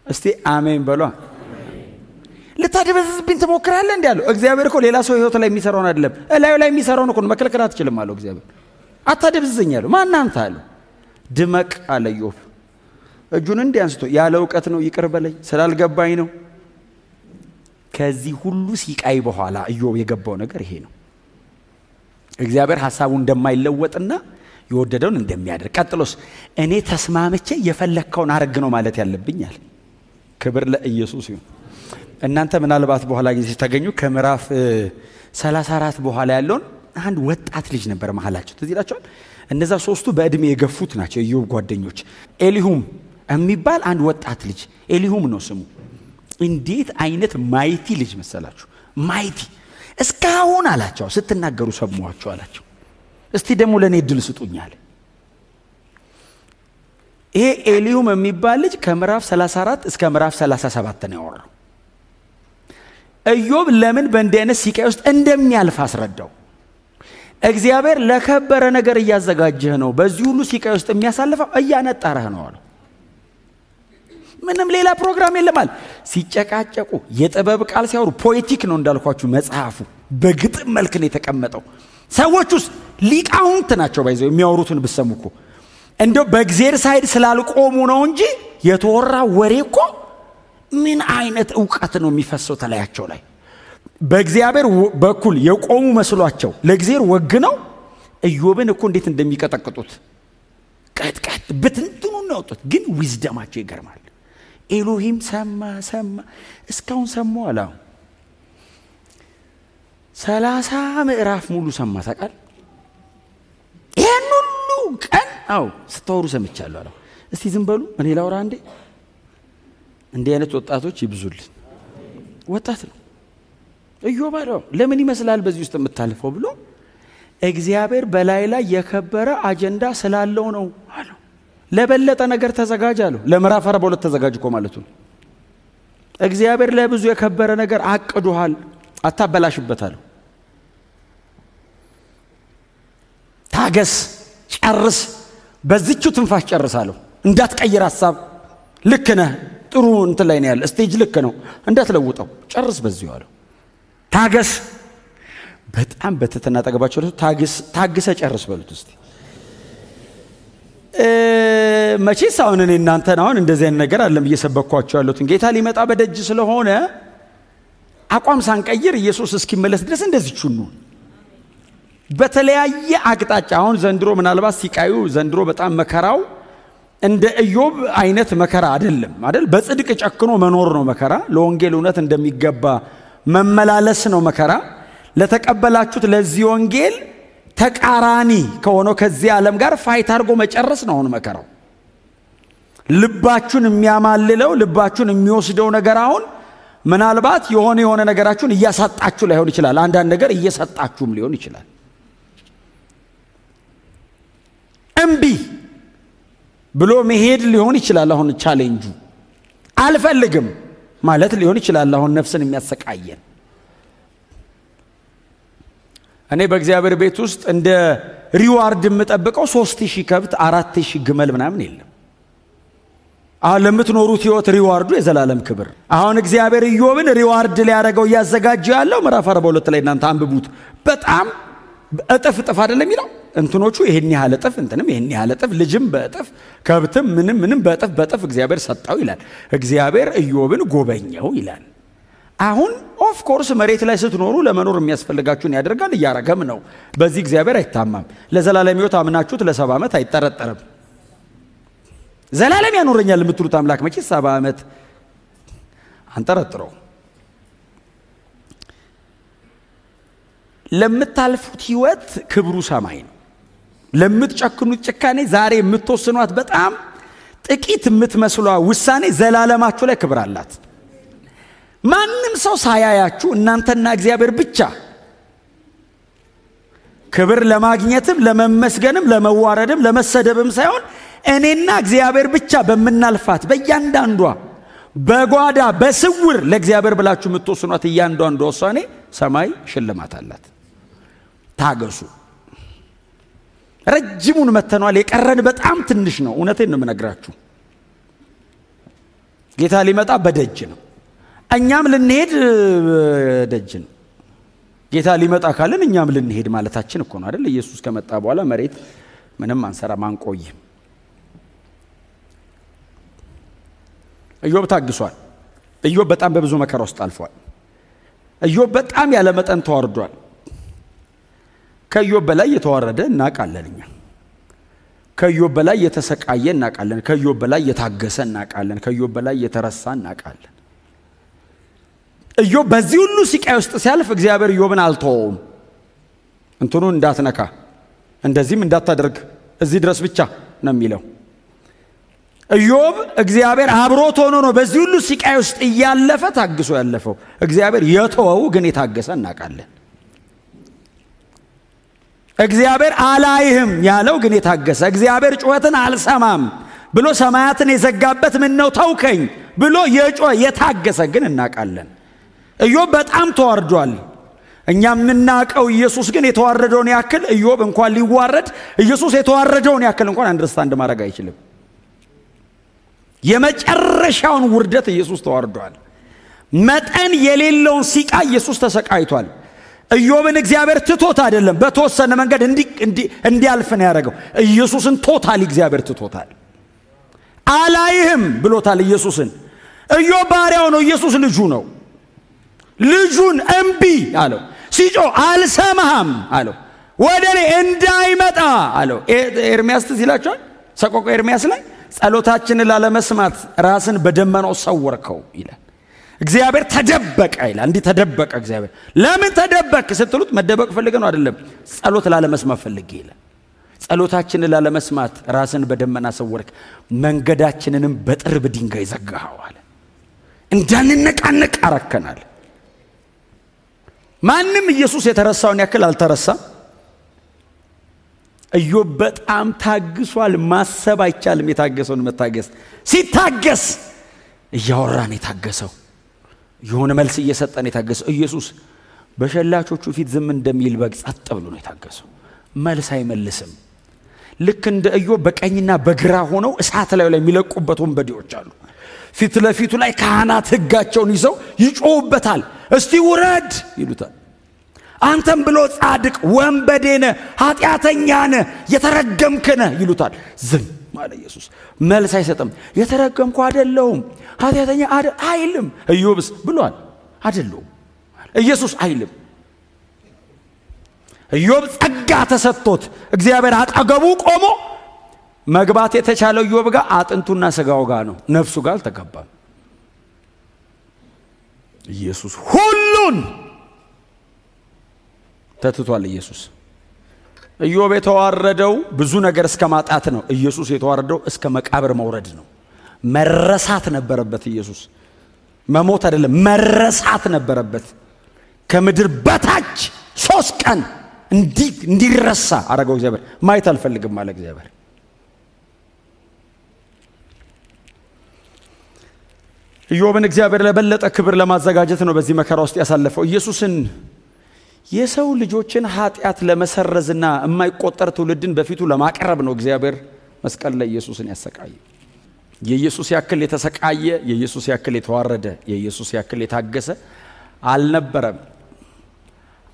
እስቲ አሜን በሏ። ልታደበዝዝብኝ ትሞክራለህ እንዴ አለው። እግዚአብሔር እኮ ሌላ ሰው ህይወት ላይ የሚሰራውን አይደለም እላዩ ላይ የሚሰራውን እኮ መከልከል አትችልም አለው እግዚአብሔር። አታደብዝዘኝ አለው። ማን አንተ አለው። ድመቅ አለ ኢዮብ እጁን እንዲህ አንስቶ ያለ እውቀት ነው ይቅር በለኝ ስላልገባኝ ነው። ከዚህ ሁሉ ሲቃይ በኋላ ኢዮብ የገባው ነገር ይሄ ነው። እግዚአብሔር ሐሳቡን እንደማይለወጥና የወደደውን እንደሚያደርግ። ቀጥሎስ እኔ ተስማምቼ የፈለከውን አረግ ነው ማለት ያለብኛል። ክብር ለኢየሱስ ይሁን። እናንተ ምናልባት በኋላ ጊዜ ተገኙ ከምዕራፍ 34 በኋላ ያለውን አንድ ወጣት ልጅ ነበር መሐላቸው ትዝ ይላችኋል። እነዛ ሶስቱ በእድሜ የገፉት ናቸው ኢዮብ ጓደኞች። ኤሊሁም የሚባል አንድ ወጣት ልጅ ኤሊሁም ነው ስሙ። እንዴት አይነት ማይቲ ልጅ መሰላችሁ! ማይቲ እስካሁን አላቸው ስትናገሩ ሰማኋችሁ አላቸው። እስቲ ደግሞ ለኔ እድል ስጡኛል። ይሄ ኤሊሁም የሚባል ልጅ ከምዕራፍ 34 እስከ ምዕራፍ 37 ነው ያወራው። ኢዮብ ለምን በእንዲህ አይነት ሲቃይ ውስጥ እንደሚያልፍ አስረዳው። እግዚአብሔር ለከበረ ነገር እያዘጋጀህ ነው፣ በዚህ ሁሉ ሲቃይ ውስጥ የሚያሳልፈው እያነጣረህ ነው አለው። ምንም ሌላ ፕሮግራም የለማል። ሲጨቃጨቁ የጥበብ ቃል ሲያወሩ ፖኤቲክ ነው እንዳልኳችሁ መጽሐፉ በግጥም መልክ ነው የተቀመጠው። ሰዎች ውስጥ ሊቃውንት ናቸው ባይዘው የሚያወሩትን ብሰሙ እኮ እንደው በእግዚአብሔር ሳይድ ስላልቆሙ ነው እንጂ የተወራ ወሬ እኮ ምን አይነት ዕውቀት ነው የሚፈሰው ተላያቸው ላይ። በእግዚአብሔር በኩል የቆሙ መስሏቸው ለእግዚአብሔር ወግነው ኢዮብን እኮ እንዴት እንደሚቀጠቅጡት ቀጥቀጥ በትንትኑ ነው ያወጡት። ግን ዊዝደማቸው ይገርማል። ኤሎሂም ሰማ እስካሁን ሰማው አላው 30 ምዕራፍ ሙሉ ሰማ ታውቃል። ይሄን ሁሉ ቀን ስታወሩ ሰምቻለሁ አላው። እስቲ ዝም በሉ እኔ ላውራ እንዴ። እንዲህ አይነት ወጣቶች ይብዙልን። ወጣት ነው ኢዮብ አለው። ለምን ይመስላል በዚህ ውስጥ የምታልፈው ብሎ እግዚአብሔር በላይ ላይ የከበረ አጀንዳ ስላለው ነው አለው። ለበለጠ ነገር ተዘጋጅ አለው። ለምዕራፍ 42 ተዘጋጅ እኮ ማለቱ ነው። እግዚአብሔር ለብዙ የከበረ ነገር አቅዶሃል፣ አታበላሽበት አለው። ታገስ፣ ጨርስ፣ በዚህቹ ትንፋሽ ጨርስ አለው። እንዳትቀይር ሐሳብ። ልክ ነህ፣ ጥሩ እንትን ላይ ነው ያለ ስቴጅ ልክ ነው፣ እንዳትለውጠው፣ ጨርስ በዚሁ አለው። ታገስ። በጣም በትህትና ጠገባቸው ታግሰ ጨርስ በሉት እስቲ። መቼስ አሁን እኔ እናንተን አሁን እንደዚህ አይነት ነገር አለም እየሰበኳቸው ያሉትን ጌታ ሊመጣ በደጅ ስለሆነ አቋም ሳንቀይር ኢየሱስ እስኪመለስ ድረስ እንደዚህ ቹኑ በተለያየ አቅጣጫ። አሁን ዘንድሮ ምናልባት ሲቃዩ ዘንድሮ በጣም መከራው እንደ ኢዮብ አይነት መከራ አይደለም አይደል? በጽድቅ ጨክኖ መኖር ነው መከራ። ለወንጌል እውነት እንደሚገባ መመላለስ ነው መከራ። ለተቀበላችሁት ለዚህ ወንጌል ተቃራኒ ከሆነው ከዚህ ዓለም ጋር ፋይት አድርጎ መጨረስ ነው አሁን መከራው። ልባችሁን የሚያማልለው ልባችሁን የሚወስደው ነገር አሁን ምናልባት የሆነ ነገራችሁን እያሳጣችሁ ላይሆን ይችላል። አንዳንድ ነገር እየሰጣችሁም ሊሆን ይችላል። እምቢ ብሎ መሄድ ሊሆን ይችላል። አሁን ቻሌንጁ አልፈልግም ማለት ሊሆን ይችላል። አሁን ነፍስን የሚያሰቃየን እኔ በእግዚአብሔር ቤት ውስጥ እንደ ሪዋርድ የምጠብቀው 3000 ከብት 4000 ግመል ምናምን የለም። አሁን ለምትኖሩት ህይወት ሪዋርዱ የዘላለም ክብር። አሁን እግዚአብሔር ኢዮብን ሪዋርድ ሊያደርገው እያዘጋጀ ያለው ምዕራፍ 42 ላይ እናንተ አንብቡት። በጣም እጥፍ አይደለም የሚለው እንትኖቹ ይሄን ያህል እጥፍ እንትንም ይሄን ያህል እጥፍ ልጅም በእጥፍ ከብትም ምንም በእጥፍ እግዚአብሔር ሰጣው ይላል። እግዚአብሔር ኢዮብን ጎበኘው ይላል። አሁን ኦፍ ኮርስ መሬት ላይ ስትኖሩ ለመኖር የሚያስፈልጋችሁን ያደርጋል፣ እያረገም ነው። በዚህ እግዚአብሔር አይታማም። ለዘላለም ህይወት አምናችሁት ለ70 ዓመት አይጠረጠርም። ዘላለም ያኖረኛል የምትሉት አምላክ መቼ 70 ዓመት አንጠረጥረው። ለምታልፉት ህይወት ክብሩ ሰማይ ነው። ለምትጨክኑት ጭካኔ ዛሬ የምትወስኗት በጣም ጥቂት የምትመስሏ ውሳኔ ዘላለማችሁ ላይ ክብር አላት። ማንም ሰው ሳያያችሁ እናንተና እግዚአብሔር ብቻ ክብር ለማግኘትም ለመመስገንም ለመዋረድም ለመሰደብም ሳይሆን እኔና እግዚአብሔር ብቻ በመናልፋት በእያንዳንዷ በጓዳ በስውር ለእግዚአብሔር ብላችሁ የምትወስኗት እያንዳንዷ ውሳኔ ሰማይ ሽልማት አላት። ታገሱ። ረጅሙን መተኗል። የቀረን በጣም ትንሽ ነው። እውነቴን ነው የምነግራችሁ። ጌታ ሊመጣ በደጅ ነው። እኛም ልንሄድ ደጅ ነው። ጌታ ሊመጣ ካለን እኛም ልንሄድ ማለታችን እኮ ነው አይደል? ኢየሱስ ከመጣ በኋላ መሬት ምንም አንሰራም አንቆይም። ኢዮብ ታግሷል። ኢዮብ በጣም በብዙ መከራ ውስጥ አልፏል። ኢዮብ በጣም ያለ መጠን ተዋርዷል። ከኢዮብ በላይ የተዋረደ እናውቃለን። እኛ ከኢዮብ በላይ የተሰቃየ እናውቃለን። ከኢዮብ በላይ የታገሰ እናውቃለን። ከኢዮብ በላይ የተረሳ እናውቃለን። ኢዮብ በዚህ ሁሉ ስቃይ ውስጥ ሲያልፍ እግዚአብሔር ኢዮብን አልተወውም። እንትኑ እንዳትነካ እንደዚህም እንዳታደርግ እዚህ ድረስ ብቻ ነው የሚለው። ኢዮብ እግዚአብሔር አብሮት ሆኖ ነው በዚህ ሁሉ ስቃይ ውስጥ እያለፈ ታግሶ ያለፈው። እግዚአብሔር የተወው ግን የታገሰ እናውቃለን። እግዚአብሔር አላይህም ያለው ግን የታገሰ፣ እግዚአብሔር ጩኸትን አልሰማም ብሎ ሰማያትን የዘጋበት ምን ነው ተውከኝ ብሎ የጮኸ የታገሰ ግን እናውቃለን። ኢዮብ በጣም ተዋርዷል። እኛ የምናውቀው ኢየሱስ ግን የተዋረደውን ያክል ኢዮብ እንኳን ሊዋረድ ኢየሱስ የተዋረደውን ያክል እንኳን አንደርስታንድ ማድረግ አይችልም። የመጨረሻውን ውርደት ኢየሱስ ተዋርዷል። መጠን የሌለውን ሲቃ ኢየሱስ ተሰቃይቷል። ኢዮብን እግዚአብሔር ትቶት አይደለም፣ በተወሰነ መንገድ እንዲያልፍ ነው ያደረገው። ኢየሱስን ቶታሊ እግዚአብሔር ትቶታል። አላይህም ብሎታል ኢየሱስን። ኢዮብ ባሪያው ነው፣ ኢየሱስ ልጁ ነው። ልጁን እምቢ አለው። ሲጮህ አልሰማህም አለው። ወደ እኔ እንዳይመጣ አለው። ኤርምያስ ትዝ ይላችኋል። ሰቆቃ ኤርምያስ ላይ ጸሎታችንን ላለመስማት ራስን በደመናው ሰወርከው ይላል። እግዚአብሔር ተደበቀ ይላል። እንዲህ ተደበቀ እግዚአብሔር። ለምን ተደበቅ ስትሉት መደበቅ ፈልገ ነው አይደለም፣ ጸሎት ላለመስማት ፈልጌ ይላል። ጸሎታችንን ላለመስማት ራስን በደመና ሰወርክ፣ መንገዳችንንም በጥርብ ድንጋይ ዘጋኸው አለ። እንዳንነቃነቅ አረከናል። ማንም ኢየሱስ የተረሳውን ያክል አልተረሳም። ኢዮብ በጣም ታግሷል። ማሰብ አይቻልም የታገሰውን መታገስ። ሲታገስ እያወራን የታገሰው የሆነ መልስ እየሰጠን የታገሰው። ኢየሱስ በሸላቾቹ ፊት ዝም እንደሚል በግ ጸጥ ብሎ ነው የታገሰው። መልስ አይመልስም። ልክ እንደ ኢዮብ በቀኝና በግራ ሆነው እሳት ላይ የሚለቁበት ወንበዴዎች አሉ። ፊት ለፊቱ ላይ ካህናት ሕጋቸውን ይዘው ይጮውበታል። እስቲ ውረድ ይሉታል። አንተም ብሎ ጻድቅ ወንበዴ ነህ፣ ኃጢአተኛ ነህ፣ የተረገምክ ነህ ይሉታል። ዝም ማለ ኢየሱስ። መልስ አይሰጥም። የተረገምኩ አይደለሁም ኃጢአተኛ አይልም። ኢዮብስ ብሏል አይደለሁም። ኢየሱስ አይልም። ኢዮብ ጸጋ ተሰጥቶት እግዚአብሔር አጠገቡ ቆሞ መግባት የተቻለው ኢዮብ ጋር አጥንቱና ስጋው ጋር ነው፣ ነፍሱ ጋር አልተገባም። ኢየሱስ ሁሉን ተትቷል። ኢየሱስ ኢዮብ የተዋረደው ብዙ ነገር እስከ ማጣት ነው። ኢየሱስ የተዋረደው እስከ መቃብር መውረድ ነው። መረሳት ነበረበት። ኢየሱስ መሞት አይደለም መረሳት ነበረበት። ከምድር በታች 3 ቀን እንዲረሳ አረገው እግዚአብሔር። ማየት አልፈልግም አለ እግዚአብሔር። ኢዮብን እግዚአብሔር ለበለጠ ክብር ለማዘጋጀት ነው በዚህ መከራ ውስጥ ያሳለፈው። ኢየሱስን የሰው ልጆችን ኃጢአት ለመሰረዝና የማይቆጠር ትውልድን በፊቱ ለማቅረብ ነው እግዚአብሔር መስቀል ላይ ኢየሱስን ያሰቃየ። የኢየሱስ ያክል የተሰቃየ፣ የኢየሱስ ያክል የተዋረደ፣ የኢየሱስ ያክል የታገሰ አልነበረም፣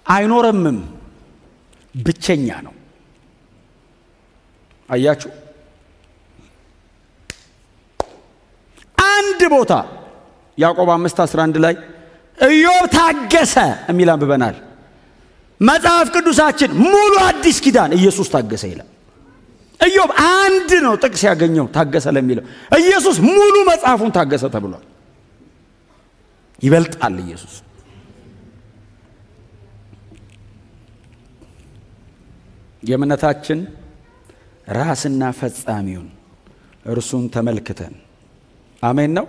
አይኖርምም። ብቸኛ ነው። አያችሁ፣ አንድ ቦታ ያዕቆብ 5:11 ላይ ኢዮብ ታገሰ የሚል አንብበናል። መጽሐፍ ቅዱሳችን ሙሉ አዲስ ኪዳን ኢየሱስ ታገሰ ይላል። ኢዮብ አንድ ነው ጥቅስ ያገኘው ታገሰ ለሚለው። ኢየሱስ ሙሉ መጽሐፉን ታገሰ ተብሏል። ይበልጣል ኢየሱስ። የእምነታችን ራስና ፈጻሚውን እርሱን ተመልክተን አሜን ነው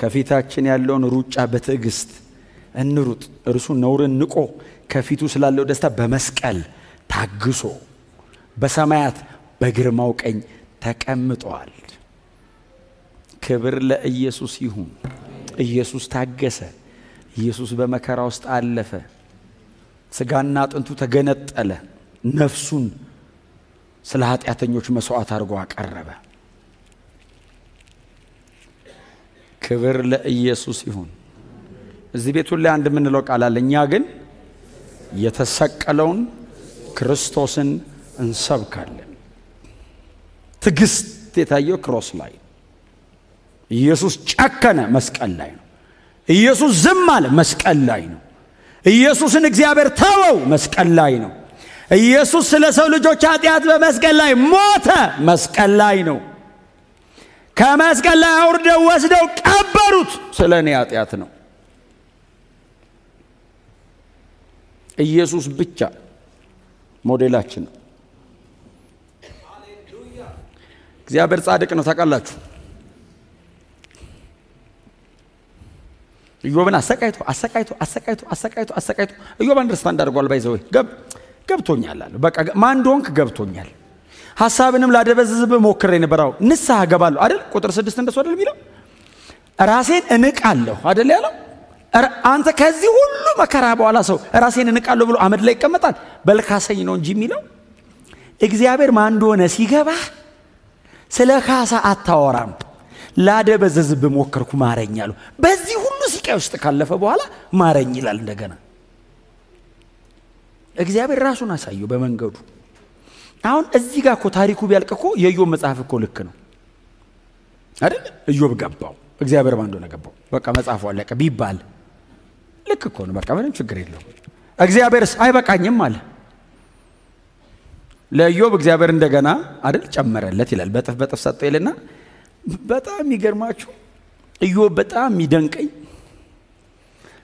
ከፊታችን ያለውን ሩጫ በትዕግስት እንሩጥ። እርሱ ነውርን ንቆ ከፊቱ ስላለው ደስታ በመስቀል ታግሶ በሰማያት በግርማው ቀኝ ተቀምጧል። ክብር ለኢየሱስ ይሁን። ኢየሱስ ታገሰ። ኢየሱስ በመከራ ውስጥ አለፈ። ስጋና አጥንቱ ተገነጠለ። ነፍሱን ስለ ኃጢአተኞች መስዋዕት አድርጎ አቀረበ። ክብር ለኢየሱስ ይሁን። እዚህ ቤቱ ላይ አንድ የምንለው ቃል አለ። እኛ ግን የተሰቀለውን ክርስቶስን እንሰብካለን። ትዕግስት የታየው ክሮስ ላይ። ኢየሱስ ጨከነ፣ መስቀል ላይ ነው። ኢየሱስ ዝም አለ፣ መስቀል ላይ ነው። ኢየሱስን እግዚአብሔር ተወው፣ መስቀል ላይ ነው። ኢየሱስ ስለ ሰው ልጆች ኃጢአት በመስቀል ላይ ሞተ፣ መስቀል ላይ ነው። ከመስቀል ላይ አውርደው ወስደው ቀበሩት፣ ስለ እኔ ኃጢአት ነው። ኢየሱስ ብቻ ሞዴላችን ነው። እግዚአብሔር ጻድቅ ነው ታውቃላችሁ። ኢዮብን አሰቃይቶ ኢዮብ አንደርስታንድ አድርጓል። ባይዘው ገብቶኛል አለ። በቃ ማን እንደሆንክ ገብቶኛል። ሐሳብንም ላደበዝዝብ ሞክሬ ነበርው ንስሐ ገባለሁ አይደል? ቁጥር 6 እንደሱ አይደል የሚለው? ራሴን እንቃለሁ አይደል ያለው? አንተ ከዚህ ሁሉ መከራ በኋላ ሰው ራሴን እንቃለሁ ብሎ አመድ ላይ ይቀመጣል? በልካሰኝ ነው እንጂ የሚለው እግዚአብሔር ማን እንደሆነ ሲገባ ስለ ካሳ አታወራም። ላደበዝዝብ ሞከርኩ ማረኝ አለው። በዚህ ሁሉ ስቃይ ውስጥ ካለፈ በኋላ ማረኝ ይላል እንደገና። እግዚአብሔር ራሱን አሳየው በመንገዱ። አሁን እዚህ ጋር እኮ ታሪኩ ቢያልቅ እኮ የኢዮብ መጽሐፍ እኮ ልክ ነው አይደል? ኢዮብ ገባው፣ እግዚአብሔር ማን እንደሆነ ገባው። በቃ መጽሐፉ አለቀ ቢባል ልክ እኮ ነው። በቃ ምንም ችግር የለውም። እግዚአብሔርስ አይበቃኝም አለ። ለኢዮብ እግዚአብሔር እንደገና አይደል ጨመረለት ይላል። በጥፍ በጥፍ ሰጠው ይልና በጣም የሚገርማችሁ ኢዮብ በጣም የሚደንቀኝ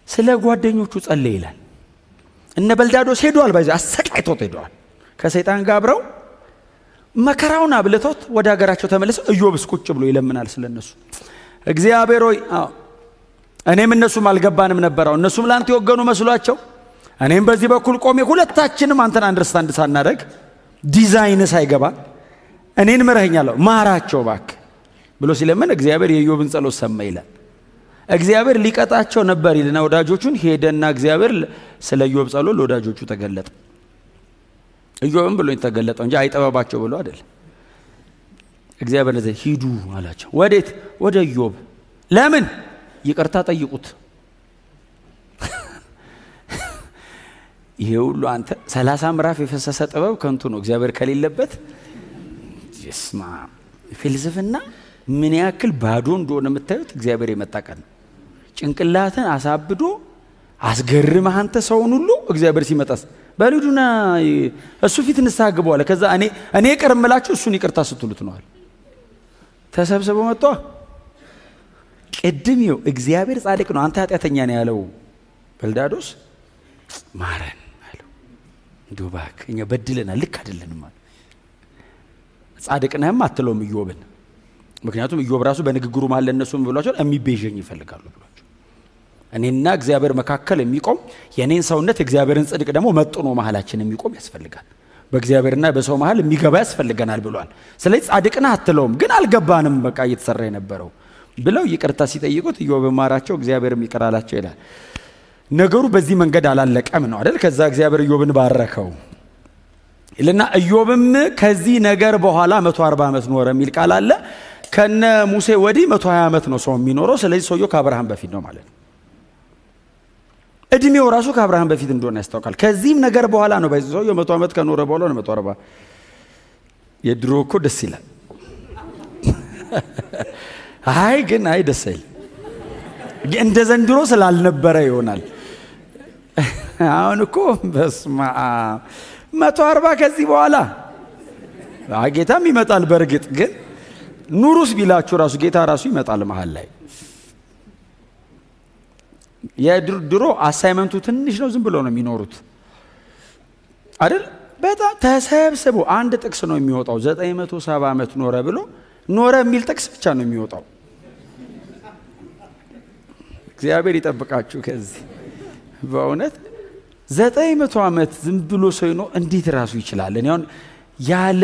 ስለ ጓደኞቹ ጸለየ ይላል። እነ በልዳዶስ ሄደዋል፣ ባይዘ አሰቃይቶት ሄደዋል። ከሰይጣን ጋር አብረው መከራውን አብልቶት ወደ ሀገራቸው ተመለሰው ኢዮብስ ቁጭ ብሎ ይለምናል ስለነሱ። እግዚአብሔር ሆይ እኔም እነሱም አልገባንም ነበረው፣ እነሱም ላንተ የወገኑ መስሏቸው እኔም በዚህ በኩል ቆሜ ሁለታችንም አንተን አንደርስታንድ ሳናደርግ ዲዛይን ሳይገባ እኔን ምረኸኛለሁ ማራቸው እባክህ ብሎ ሲለምን እግዚአብሔር የኢዮብን ጸሎት ሰማ ይላል። እግዚአብሔር ሊቀጣቸው ነበር ይልና ወዳጆቹን ሄደና እግዚአብሔር ስለ ኢዮብ ጸሎት ለወዳጆቹ ተገለጠ። ኢዮብም ብሎ ተገለጠው እንጂ አይጠባባቸው ብሎ አይደል። እግዚአብሔር ለዚህ ሂዱ አላቸው። ወዴት? ወደ ኢዮብ። ለምን? ይቅርታ ጠይቁት። ይሄ ሁሉ አንተ 30 ምዕራፍ የፈሰሰ ጥበብ ከንቱ ነው እግዚአብሔር ከሌለበት። ይስማ ፍልስፍና ምን ያክል ባዶ እንደሆነ የምታዩት እግዚአብሔር የመጣቀን ጭንቅላትን አሳብዶ አስገርመህ አንተ ሰውን ሁሉ እግዚአብሔር ሲመጣስ በልዱና እሱ ፊት ንስሐ ግቡ አለ። ከዛ እኔ ይቅር እምላችሁ እሱን ይቅርታ ስትሉት ነዋል። ተሰብስበው መጣ። ቅድም ይኸው እግዚአብሔር ጻድቅ ነው አንተ ኃጢአተኛ ነው ያለው በልዳዶስ ማረን አለው። እንዲሁ እባክህ እኛ በድለናል ልክ አይደለንም ማለት ጻድቅ ነህም አትለውም ኢዮብን። ምክንያቱም ኢዮብ ራሱ በንግግሩ መሃል ለነሱም ብሏቸው የሚቤዠኝ ይፈልጋሉ ብሏቸው እኔና እግዚአብሔር መካከል የሚቆም የኔን ሰውነት እግዚአብሔርን ጽድቅ ደግሞ መጥኖ መሃላችን የሚቆም ያስፈልጋል። በእግዚአብሔርና በሰው መሃል የሚገባ ያስፈልገናል ብሏል። ስለዚህ ጻድቅ ነህ አትለውም። ግን አልገባንም በቃ እየተሰራ የነበረው ብለው ይቅርታ ሲጠይቁት ኢዮብ ማራቸው፣ እግዚአብሔርም ይቅር አላቸው ይላል። ነገሩ በዚህ መንገድ አላለቀም ነው አይደል? ከዛ እግዚአብሔር ኢዮብን ባረከው ይልና ኢዮብም ከዚህ ነገር በኋላ 140 ዓመት ኖረ የሚል ቃል አለ። ከነ ሙሴ ወዲህ 120 ዓመት ነው ሰው የሚኖረው። ስለዚህ ሰውየው ከአብርሃም በፊት ነው ማለት ነው። እድሜው ራሱ ከአብርሃም በፊት እንደሆነ ያስታውቃል። ከዚህም ነገር በኋላ ነው በዚህ ሰውየው 100 ዓመት ከኖረ በኋላ ነው 140። የድሮ እኮ ደስ ይላል። አይ ግን አይ ደስ አይል እንደ ዘንድሮ ስላልነበረ ይሆናል። አሁን እኮ በስማ 140 ከዚህ በኋላ ጌታም ይመጣል። በእርግጥ ግን ኑሩስ ቢላችሁ ራሱ ጌታ ራሱ ይመጣል መሃል ላይ። የድሮ አሳይመንቱ ትንሽ ነው፣ ዝም ብሎ ነው የሚኖሩት አይደል? በጣም ተሰብስቦ አንድ ጥቅስ ነው የሚወጣው። 970 ዓመት ኖረ ብሎ ኖረ የሚል ጥቅስ ብቻ ነው የሚወጣው። እግዚአብሔር ይጠብቃችሁ ከዚህ በእውነት 900 ዓመት ዝም ብሎ ሰው ነው እንዴት ራሱ ይችላል? እኔ አሁን ያለ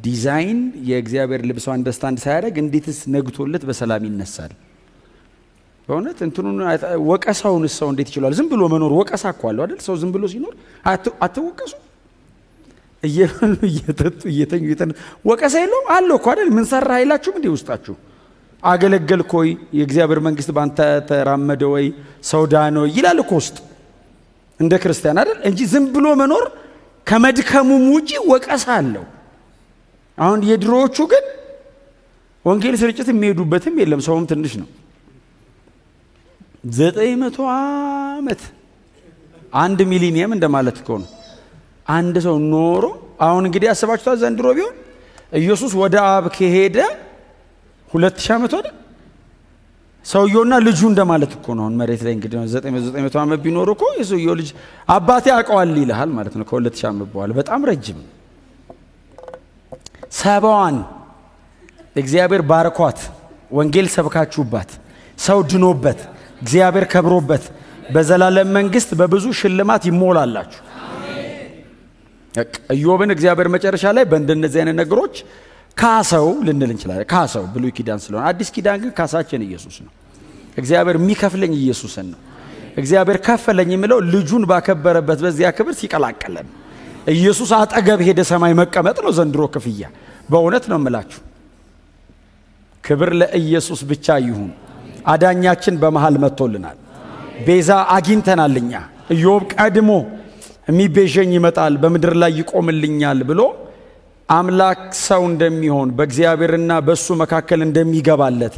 ዲዛይን የእግዚአብሔር ልብስ አንደርስታንድ ሳያደርግ እንዴትስ ነግቶለት በሰላም ይነሳል? በእውነት እንትኑን ወቀሳውን ሰው እንዴት ይችላል? ዝም ብሎ መኖር ወቀሳ እኮ አለው አይደል? ሰው ዝም ብሎ ሲኖር አትወቀሱ? እየበሉ እየጠጡ እየተኙ ወቀሳ የለውም አለው እኮ አይደል? ምን ሰራ አይላችሁም እንዴ? ውስጣችሁ አገለገልክ ወይ? የእግዚአብሔር መንግስት ባንተ ተራመደ ወይ? ሰው ዳነ ወይ ይላል እኮ ውስጥ እንደ ክርስቲያን አይደል? እንጂ ዝም ብሎ መኖር ከመድከሙም ውጪ ወቀሳ አለው። አሁን የድሮዎቹ ግን ወንጌል ስርጭት የሚሄዱበትም የለም፣ ሰውም ትንሽ ነው። 900 ዓመት 1 ሚሊኒየም እንደማለት እኮ ነው። አንድ ሰው ኖሮ አሁን እንግዲህ አስባችሁታል። ዘንድሮ ቢሆን ኢየሱስ ወደ አብ ከሄደ 2000 ዓመት ወደ ሰውየውና ልጁ እንደማለት እኮ ነው። መሬት ላይ እንግዲህ 900 ዓመት ቢኖር እኮ የሰውየው ልጅ አባቴ ያውቀዋል ይልሃል ማለት ነው። ከ2000 ዓመት በኋላ በጣም ረጅም ሰባዋን እግዚአብሔር ባርኳት፣ ወንጌል ሰብካችሁባት፣ ሰው ድኖበት፣ እግዚአብሔር ከብሮበት በዘላለም መንግስት በብዙ ሽልማት ይሞላላችሁ። ኢዮብን እግዚአብሔር መጨረሻ ላይ በእንደነዚህ አይነት ነገሮች ካሰው ልንል እንችላለን። ካሰው ብሉይ ኪዳን ስለሆነ፣ አዲስ ኪዳን ግን ካሳችን ኢየሱስ ነው። እግዚአብሔር የሚከፍለኝ ኢየሱስን ነው። እግዚአብሔር ከፈለኝ የሚለው ልጁን ባከበረበት በዚያ ክብር ሲቀላቀለን ኢየሱስ አጠገብ ሄደ ሰማይ መቀመጥ ነው ዘንድሮ ክፍያ። በእውነት ነው የምላችሁ። ክብር ለኢየሱስ ብቻ ይሁን። አዳኛችን በመሃል መጥቶልናል። ቤዛ አግኝተናል። እኛ ኢዮብ ቀድሞ የሚቤዠኝ ይመጣል በምድር ላይ ይቆምልኛል ብሎ አምላክ ሰው እንደሚሆን በእግዚአብሔርና በሱ መካከል እንደሚገባለት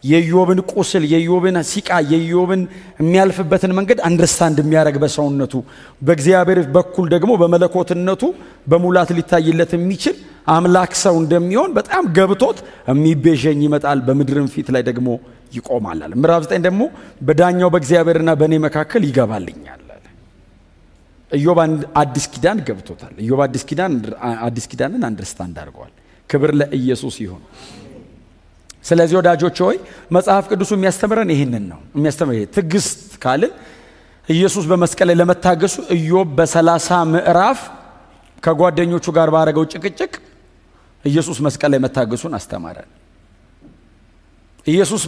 የኢዮብን ቁስል፣ የኢዮብን ሲቃ፣ የኢዮብን የሚያልፍበትን መንገድ አንደርስታንድ የሚያደርግ በሰውነቱ በእግዚአብሔር በኩል ደግሞ በመለኮትነቱ በሙላት ሊታይለት የሚችል አምላክ ሰው እንደሚሆን በጣም ገብቶት የሚቤዠኝ ይመጣል በምድርም ፊት ላይ ደግሞ ይቆማል። ምዕራፍ 9 ደግሞ በዳኛው በእግዚአብሔርና በእኔ መካከል ይገባልኛል። ኢዮብ አዲስ ኪዳን ገብቶታል። ኢዮብ አዲስ ኪዳንን አንደርስታንድ አድርገዋል። ክብር ለኢየሱስ ይሁን። ስለዚህ ወዳጆች ሆይ መጽሐፍ ቅዱሱ የሚያስተምረን ይህንን ነው። የሚያስተምረን ትዕግስት ካልን ኢየሱስ በመስቀል ላይ ለመታገሱ ኢዮብ በ30 ምዕራፍ ከጓደኞቹ ጋር ባረገው ጭቅጭቅ ኢየሱስ መስቀል ላይ መታገሱን አስተማረን። ኢየሱስ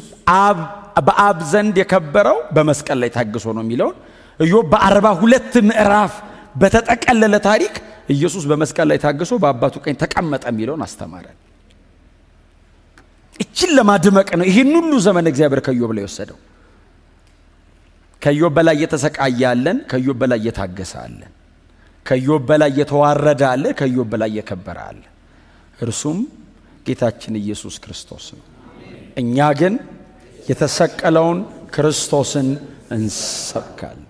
በአብ ዘንድ የከበረው በመስቀል ላይ ታግሶ ነው የሚለውን ኢዮብ በ42 ምዕራፍ በተጠቀለለ ታሪክ ኢየሱስ በመስቀል ላይ ታግሶ በአባቱ ቀኝ ተቀመጠ የሚለውን አስተማረን። እችን ለማድመቅ ነው ይህን ሁሉ ዘመን እግዚአብሔር ከኢዮብ ላይ ወሰደው። ከኢዮብ በላይ የተሰቃየ አለን፣ ከኢዮብ በላይ የታገሰ አለን፣ ከኢዮብ በላይ የተዋረደ አለ፣ ከኢዮብ በላይ የከበረ አለ። እርሱም ጌታችን ኢየሱስ ክርስቶስ ነው። እኛ ግን የተሰቀለውን ክርስቶስን እንሰብካለን።